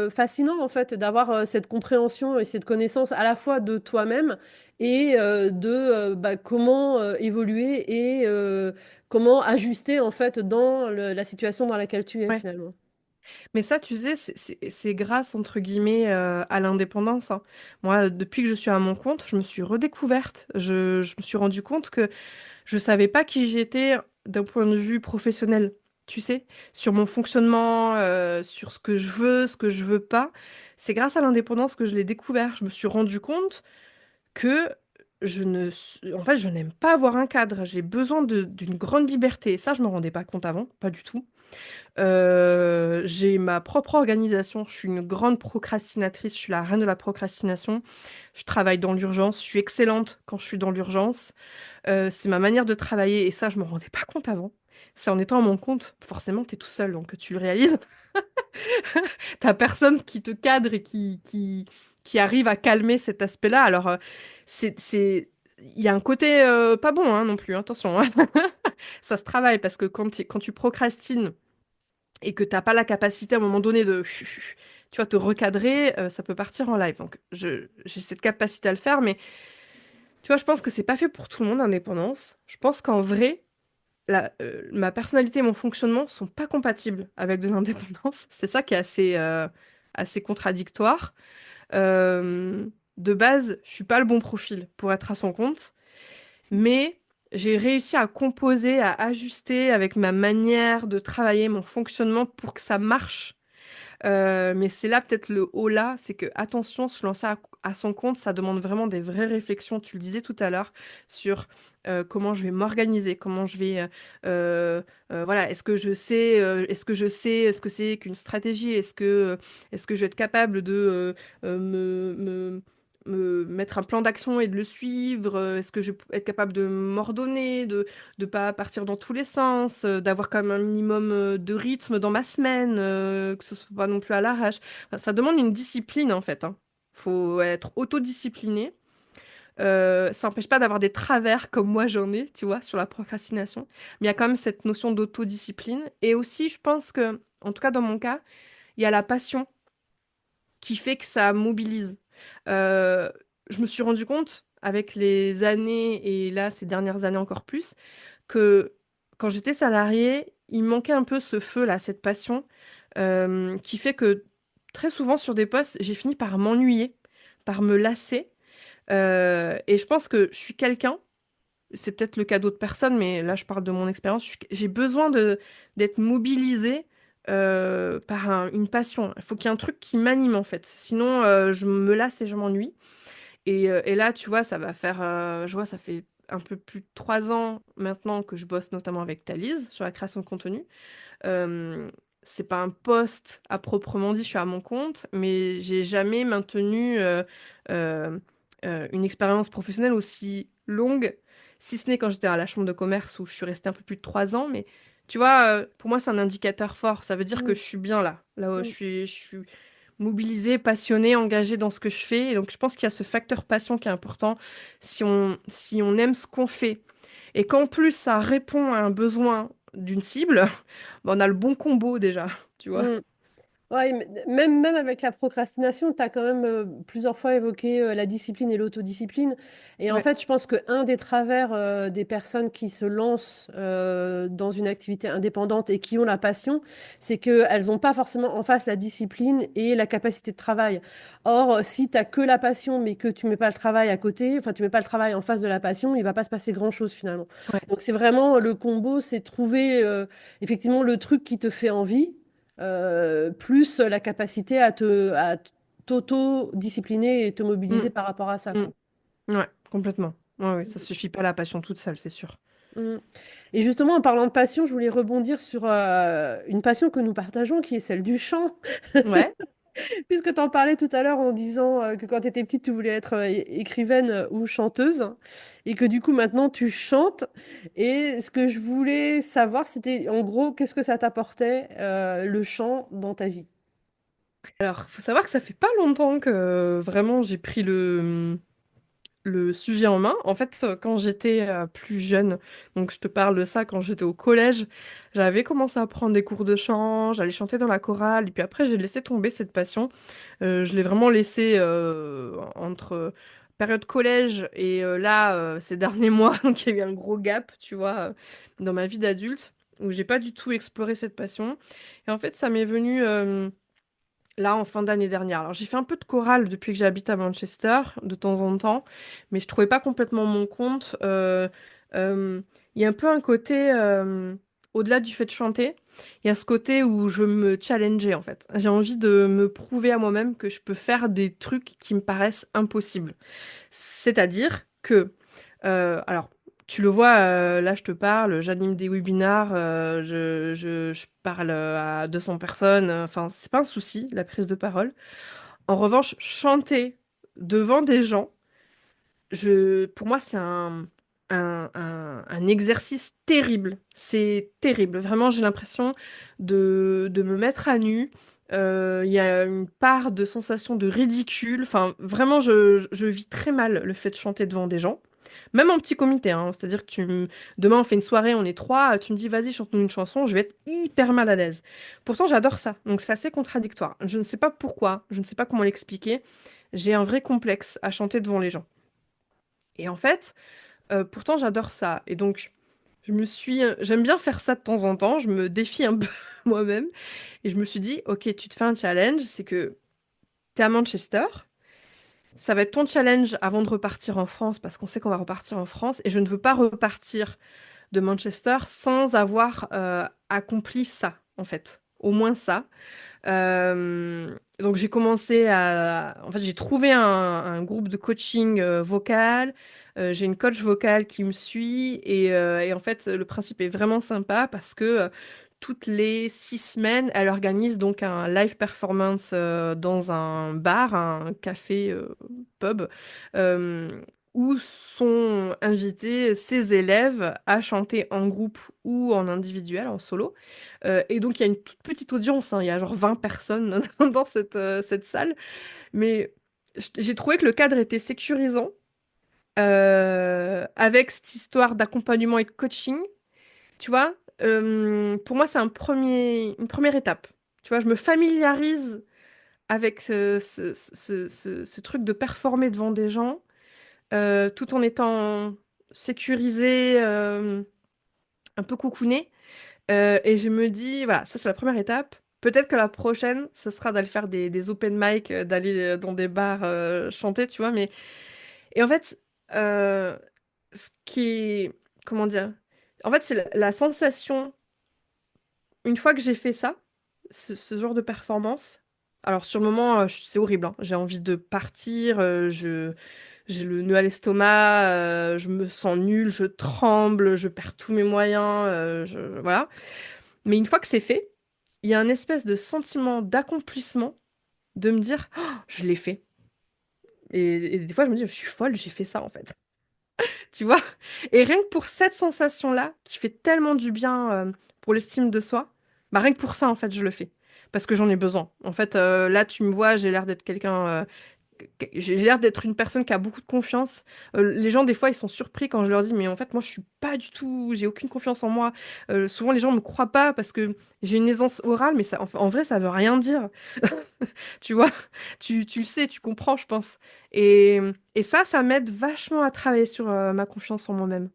Speaker 1: fascinant en fait d'avoir cette compréhension et cette connaissance à la fois de toi-même et de bah, comment évoluer et comment ajuster en fait dans la situation dans laquelle tu es
Speaker 2: Ouais.
Speaker 1: finalement.
Speaker 2: Mais ça, tu sais, c'est grâce, entre guillemets, à l'indépendance, hein. Moi, depuis que je suis à mon compte, je me suis redécouverte. Je me suis rendu compte que je savais pas qui j'étais d'un point de vue professionnel. Tu sais, sur mon fonctionnement, sur ce que je veux pas. C'est grâce à l'indépendance que je l'ai découvert. Je me suis rendu compte que en fait, je n'aime pas avoir un cadre. J'ai besoin d'une grande liberté. Et ça, je me rendais pas compte avant, pas du tout. J'ai ma propre organisation. Je suis une grande procrastinatrice. Je suis la reine de la procrastination. Je travaille dans l'urgence. Je suis excellente quand je suis dans l'urgence. C'est ma manière de travailler. Et ça, je me rendais pas compte avant. C'est en étant à mon compte. Forcément, tu es tout seul, donc tu le réalises. T'as personne qui te cadre et qui arrive à calmer cet aspect-là. Alors, il y a un côté pas bon hein, non plus. Attention, hein. Ça se travaille parce que quand tu procrastines et que t'as pas la capacité à un moment donné de, tu vois, te recadrer, ça peut partir en live. Donc, j'ai cette capacité à le faire, mais tu vois, je pense que c'est pas fait pour tout le monde, l'indépendance. Je pense qu'en vrai, ma personnalité et mon fonctionnement sont pas compatibles avec de l'indépendance. C'est ça qui est assez contradictoire. Euh, de base, je suis pas le bon profil pour être à son compte, mais j'ai réussi à composer, à ajuster avec ma manière de travailler, mon fonctionnement pour que ça marche. Mais c'est là peut-être le haut là, c'est que attention, se lancer à son compte, ça demande vraiment des vraies réflexions, tu le disais tout à l'heure, sur comment je vais m'organiser, comment je vais, voilà, est-ce que je sais ce que c'est qu'une stratégie, est-ce que je vais être capable de me mettre un plan d'action et de le suivre, est-ce que je vais être capable de m'ordonner, de pas partir dans tous les sens, d'avoir quand même un minimum de rythme dans ma semaine, que ce soit pas non plus à l'arrache. Enfin, ça demande une discipline en fait, hein. Faut être autodiscipliné. Ça n'empêche pas d'avoir des travers comme moi j'en ai, tu vois, sur la procrastination. Mais il y a quand même cette notion d'autodiscipline. Et aussi, je pense que, en tout cas dans mon cas, il y a la passion qui fait que ça mobilise. Euh, je me suis rendu compte avec les années, et là ces dernières années encore plus, que quand j'étais salariée, il me manquait un peu ce feu-là, cette passion, qui fait que très souvent sur des postes, j'ai fini par m'ennuyer, par me lasser. Et je pense que je suis quelqu'un, c'est peut-être le cas d'autres personnes, mais là je parle de mon expérience, j'ai besoin d'être mobilisée par une passion. Il faut qu'il y ait un truc qui m'anime en fait. Sinon, je me lasse et je m'ennuie. Et là, tu vois, ça va faire, je vois, ça fait un peu plus de 3 ans maintenant que je bosse notamment avec Thalys sur la création de contenu. Euh, c'est pas un poste à proprement dit, je suis à mon compte, mais j'ai jamais maintenu euh, une expérience professionnelle aussi longue, si ce n'est quand j'étais à la chambre de commerce où je suis restée un peu plus de 3 ans. Mais tu vois, pour moi, c'est un indicateur fort. Ça veut dire que
Speaker 1: Mm,
Speaker 2: je suis bien là. Là où
Speaker 1: mm.
Speaker 2: je suis mobilisée, passionnée, engagée dans ce que je fais. Et donc, je pense qu'il y a ce facteur passion qui est important si on aime ce qu'on fait. Et qu'en plus, ça répond à un besoin d'une cible, bah, on a le bon combo déjà, tu vois.
Speaker 1: Mm. Ouais, même avec la procrastination, tu as quand même plusieurs fois évoqué la discipline et l'autodiscipline. Et en
Speaker 2: Ouais,
Speaker 1: fait, je pense qu'un des travers des personnes qui se lancent dans une activité indépendante et qui ont la passion, c'est qu'elles n'ont pas forcément en face la discipline et la capacité de travail. Or, si tu n'as que la passion, mais que tu mets pas le travail à côté, enfin, tu mets pas le travail en face de la passion, il va pas se passer grand-chose finalement.
Speaker 2: ouais.
Speaker 1: Donc, c'est vraiment le combo, c'est trouver effectivement le truc qui te fait envie plus la capacité à t'auto-discipliner et te mobiliser
Speaker 2: Mm,
Speaker 1: par rapport à ça,
Speaker 2: mm.
Speaker 1: quoi.
Speaker 2: Ouais, complètement. Ouais, ouais, ça suffit pas la passion toute seule, c'est sûr.
Speaker 1: Mm. Et justement, en parlant de passion, je voulais rebondir sur une passion que nous partageons, qui est celle du chant.
Speaker 2: Ouais.
Speaker 1: Puisque tu en parlais tout à l'heure en disant que quand tu étais petite, tu voulais être écrivaine ou chanteuse, et que du coup maintenant tu chantes. Et ce que je voulais savoir, c'était en gros, qu'est-ce que ça t'apportait le chant dans ta vie?
Speaker 2: Alors, faut savoir que ça fait pas longtemps que vraiment j'ai pris le sujet en main. En fait, quand j'étais plus jeune, donc je te parle de ça quand j'étais au collège, j'avais commencé à prendre des cours de chant, j'allais chanter dans la chorale, et puis après j'ai laissé tomber cette passion. Je l'ai vraiment laissé entre période collège et là, ces derniers mois, donc il y a eu un gros gap, tu vois, dans ma vie d'adulte, où j'ai pas du tout exploré cette passion. Et en fait, ça m'est venu là en fin d'année dernière. Alors j'ai fait un peu de chorale depuis que j'habite à Manchester, de temps en temps, mais je trouvais pas complètement mon compte. Euh, Il y a un peu un côté, au-delà du fait de chanter, il y a ce côté où je me challengeais en fait. J'ai envie de me prouver à moi-même que je peux faire des trucs qui me paraissent impossibles. C'est-à-dire que alors, tu le vois, là, je te parle, j'anime des webinars, je parle à 200 personnes, enfin, c'est pas un souci, la prise de parole. En revanche, chanter devant des gens, pour moi, c'est un exercice terrible. C'est terrible. Vraiment, j'ai l'impression de me mettre à nu. Il y a une part de sensation de ridicule. Enfin, vraiment, je vis très mal le fait de chanter devant des gens. Même en petit comité, hein. C'est-à-dire que demain, on fait une soirée, on est trois, tu me dis, vas-y, chante-nous une chanson, je vais être hyper mal à l'aise. Pourtant, j'adore ça. Donc, c'est assez contradictoire. Je ne sais pas pourquoi, je ne sais pas comment l'expliquer. J'ai un vrai complexe à chanter devant les gens. Et en fait, pourtant, j'adore ça. Et donc, j'aime bien faire ça de temps en temps. Je me défie un peu moi-même. Et je me suis dit, ok, tu te fais un challenge. C'est que t'es à Manchester. Ça va être ton challenge avant de repartir en France, parce qu'on sait qu'on va repartir en France. Et je ne veux pas repartir de Manchester sans avoir accompli ça, en fait. Au moins ça. Donc j'ai commencé à... En fait, j'ai trouvé un groupe de coaching vocal. J'ai une coach vocale qui me suit. Et en fait, le principe est vraiment sympa parce que toutes les 6 semaines, elle organise donc un live performance dans un bar, un café pub, euh, où sont invités ses élèves à chanter en groupe ou en individuel, en solo. Et donc, il y a une toute petite audience, hein, il y a genre 20 personnes dans cette salle. Mais j'ai trouvé que le cadre était sécurisant, avec cette histoire d'accompagnement et de coaching. Tu vois, pour moi, c'est une première étape. Tu vois, je me familiarise avec ce truc de performer devant des gens, tout en étant sécurisé, un peu coucouné. Et je me dis, voilà, ça c'est la première étape. Peut-être que la prochaine, ce sera d'aller faire des open mic, d'aller dans des bars chanter, tu vois. Et en fait, euh, ce qui est... Comment dire? En fait, c'est la sensation, une fois que j'ai fait ça, ce genre de performance. Alors sur le moment, c'est horrible, hein. J'ai envie de partir, j'ai le nœud à l'estomac, je me sens nulle, je tremble, je perds tous mes moyens, voilà. Mais une fois que c'est fait, il y a un espèce de sentiment d'accomplissement, de me dire, oh, je l'ai fait. Et des fois, je me dis, je suis folle, j'ai fait ça en fait. Tu vois? Et rien que pour cette sensation-là, qui fait tellement du bien pour l'estime de soi, bah rien que pour ça, en fait, je le fais. Parce que j'en ai besoin. En fait, là, tu me vois, j'ai l'air d'être quelqu'un j'ai l'air d'être une personne qui a beaucoup de confiance. Les gens, des fois, ils sont surpris quand je leur dis, mais en fait, moi, je suis pas du tout, j'ai aucune confiance en moi. Souvent, les gens me croient pas parce que j'ai une aisance orale, mais ça, en vrai, ça veut rien dire. Tu vois, tu le sais, tu comprends, je pense. Et, et ça m'aide vachement à travailler sur ma confiance en moi-même.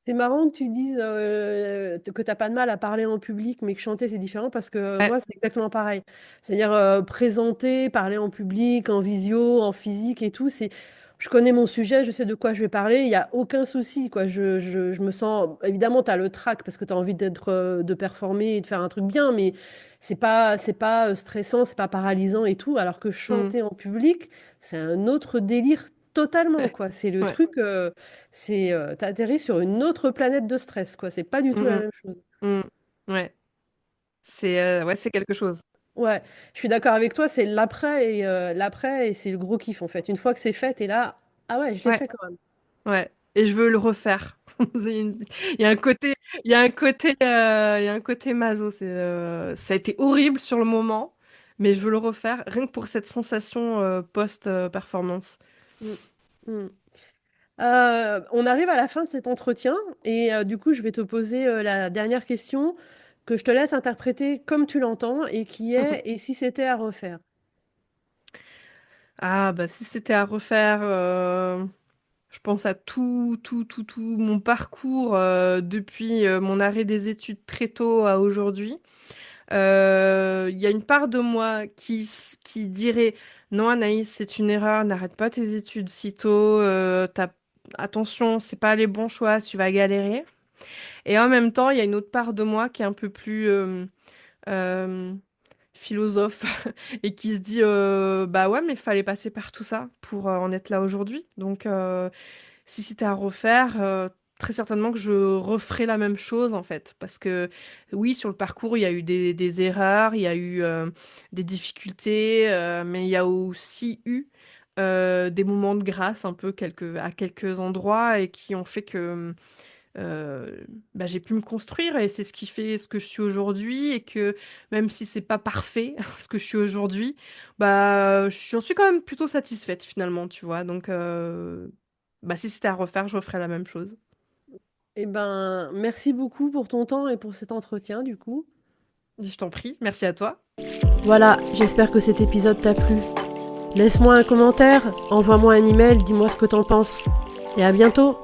Speaker 1: C'est marrant que tu dises que tu n'as pas de mal à parler en public, mais que chanter, c'est différent parce que
Speaker 2: Ouais.
Speaker 1: moi, c'est exactement pareil. C'est-à-dire présenter, parler en public, en visio, en physique et tout. Je connais mon sujet, je sais de quoi je vais parler, il n'y a aucun souci, quoi. Je me sens... Évidemment, tu as le trac parce que tu as envie de performer et de faire un truc bien, mais c'est pas stressant, c'est pas paralysant et tout. Alors que
Speaker 2: Mm.
Speaker 1: chanter en public, c'est un autre délire totalement, quoi. C'est le
Speaker 2: Ouais.
Speaker 1: truc, tu atterris sur une autre planète de stress, quoi. C'est pas du tout la
Speaker 2: Mm,
Speaker 1: même chose.
Speaker 2: mm, mm. Ouais. Ouais, c'est quelque chose.
Speaker 1: Ouais, je suis d'accord avec toi, c'est l'après et c'est le gros kiff, en fait. Une fois que c'est fait, tu là: «Ah ouais, je l'ai
Speaker 2: Ouais,
Speaker 1: fait quand même».
Speaker 2: ouais. Et je veux le refaire. C'est une- Il y a un côté, il y a un côté maso. Ça a été horrible sur le moment, mais je veux le refaire rien que pour cette sensation post-performance.
Speaker 1: Mmh. Mmh. On arrive à la fin de cet entretien et du coup, je vais te poser, la dernière question que je te laisse interpréter comme tu l'entends et qui est: «Et si c'était à refaire?»
Speaker 2: Ah, bah si c'était à refaire, je pense à tout mon parcours depuis mon arrêt des études très tôt à aujourd'hui. Il y a une part de moi qui dirait non, Anaïs, c'est une erreur, n'arrête pas tes études si tôt, attention, c'est pas les bons choix, tu vas galérer. Et en même temps, il y a une autre part de moi qui est un peu plus euh, philosophe et qui se dit bah ouais, mais il fallait passer par tout ça pour en être là aujourd'hui. Donc, si c'était à refaire, très certainement que je referais la même chose en fait. Parce que oui, sur le parcours, il y a eu des erreurs, il y a eu des difficultés, mais il y a aussi eu des moments de grâce un peu à quelques endroits et qui ont fait que bah, j'ai pu me construire et c'est ce qui fait ce que je suis aujourd'hui et que même si c'est pas parfait ce que je suis aujourd'hui, bah j'en suis quand même plutôt satisfaite finalement, tu vois. Donc bah si c'était à refaire, je referais la même chose.
Speaker 1: Eh ben, merci beaucoup pour ton temps et pour cet entretien, du coup.
Speaker 2: Je t'en prie, merci à toi.
Speaker 1: Voilà, j'espère que cet épisode t'a plu. Laisse-moi un commentaire, envoie-moi un email, dis-moi ce que t'en penses. Et à bientôt!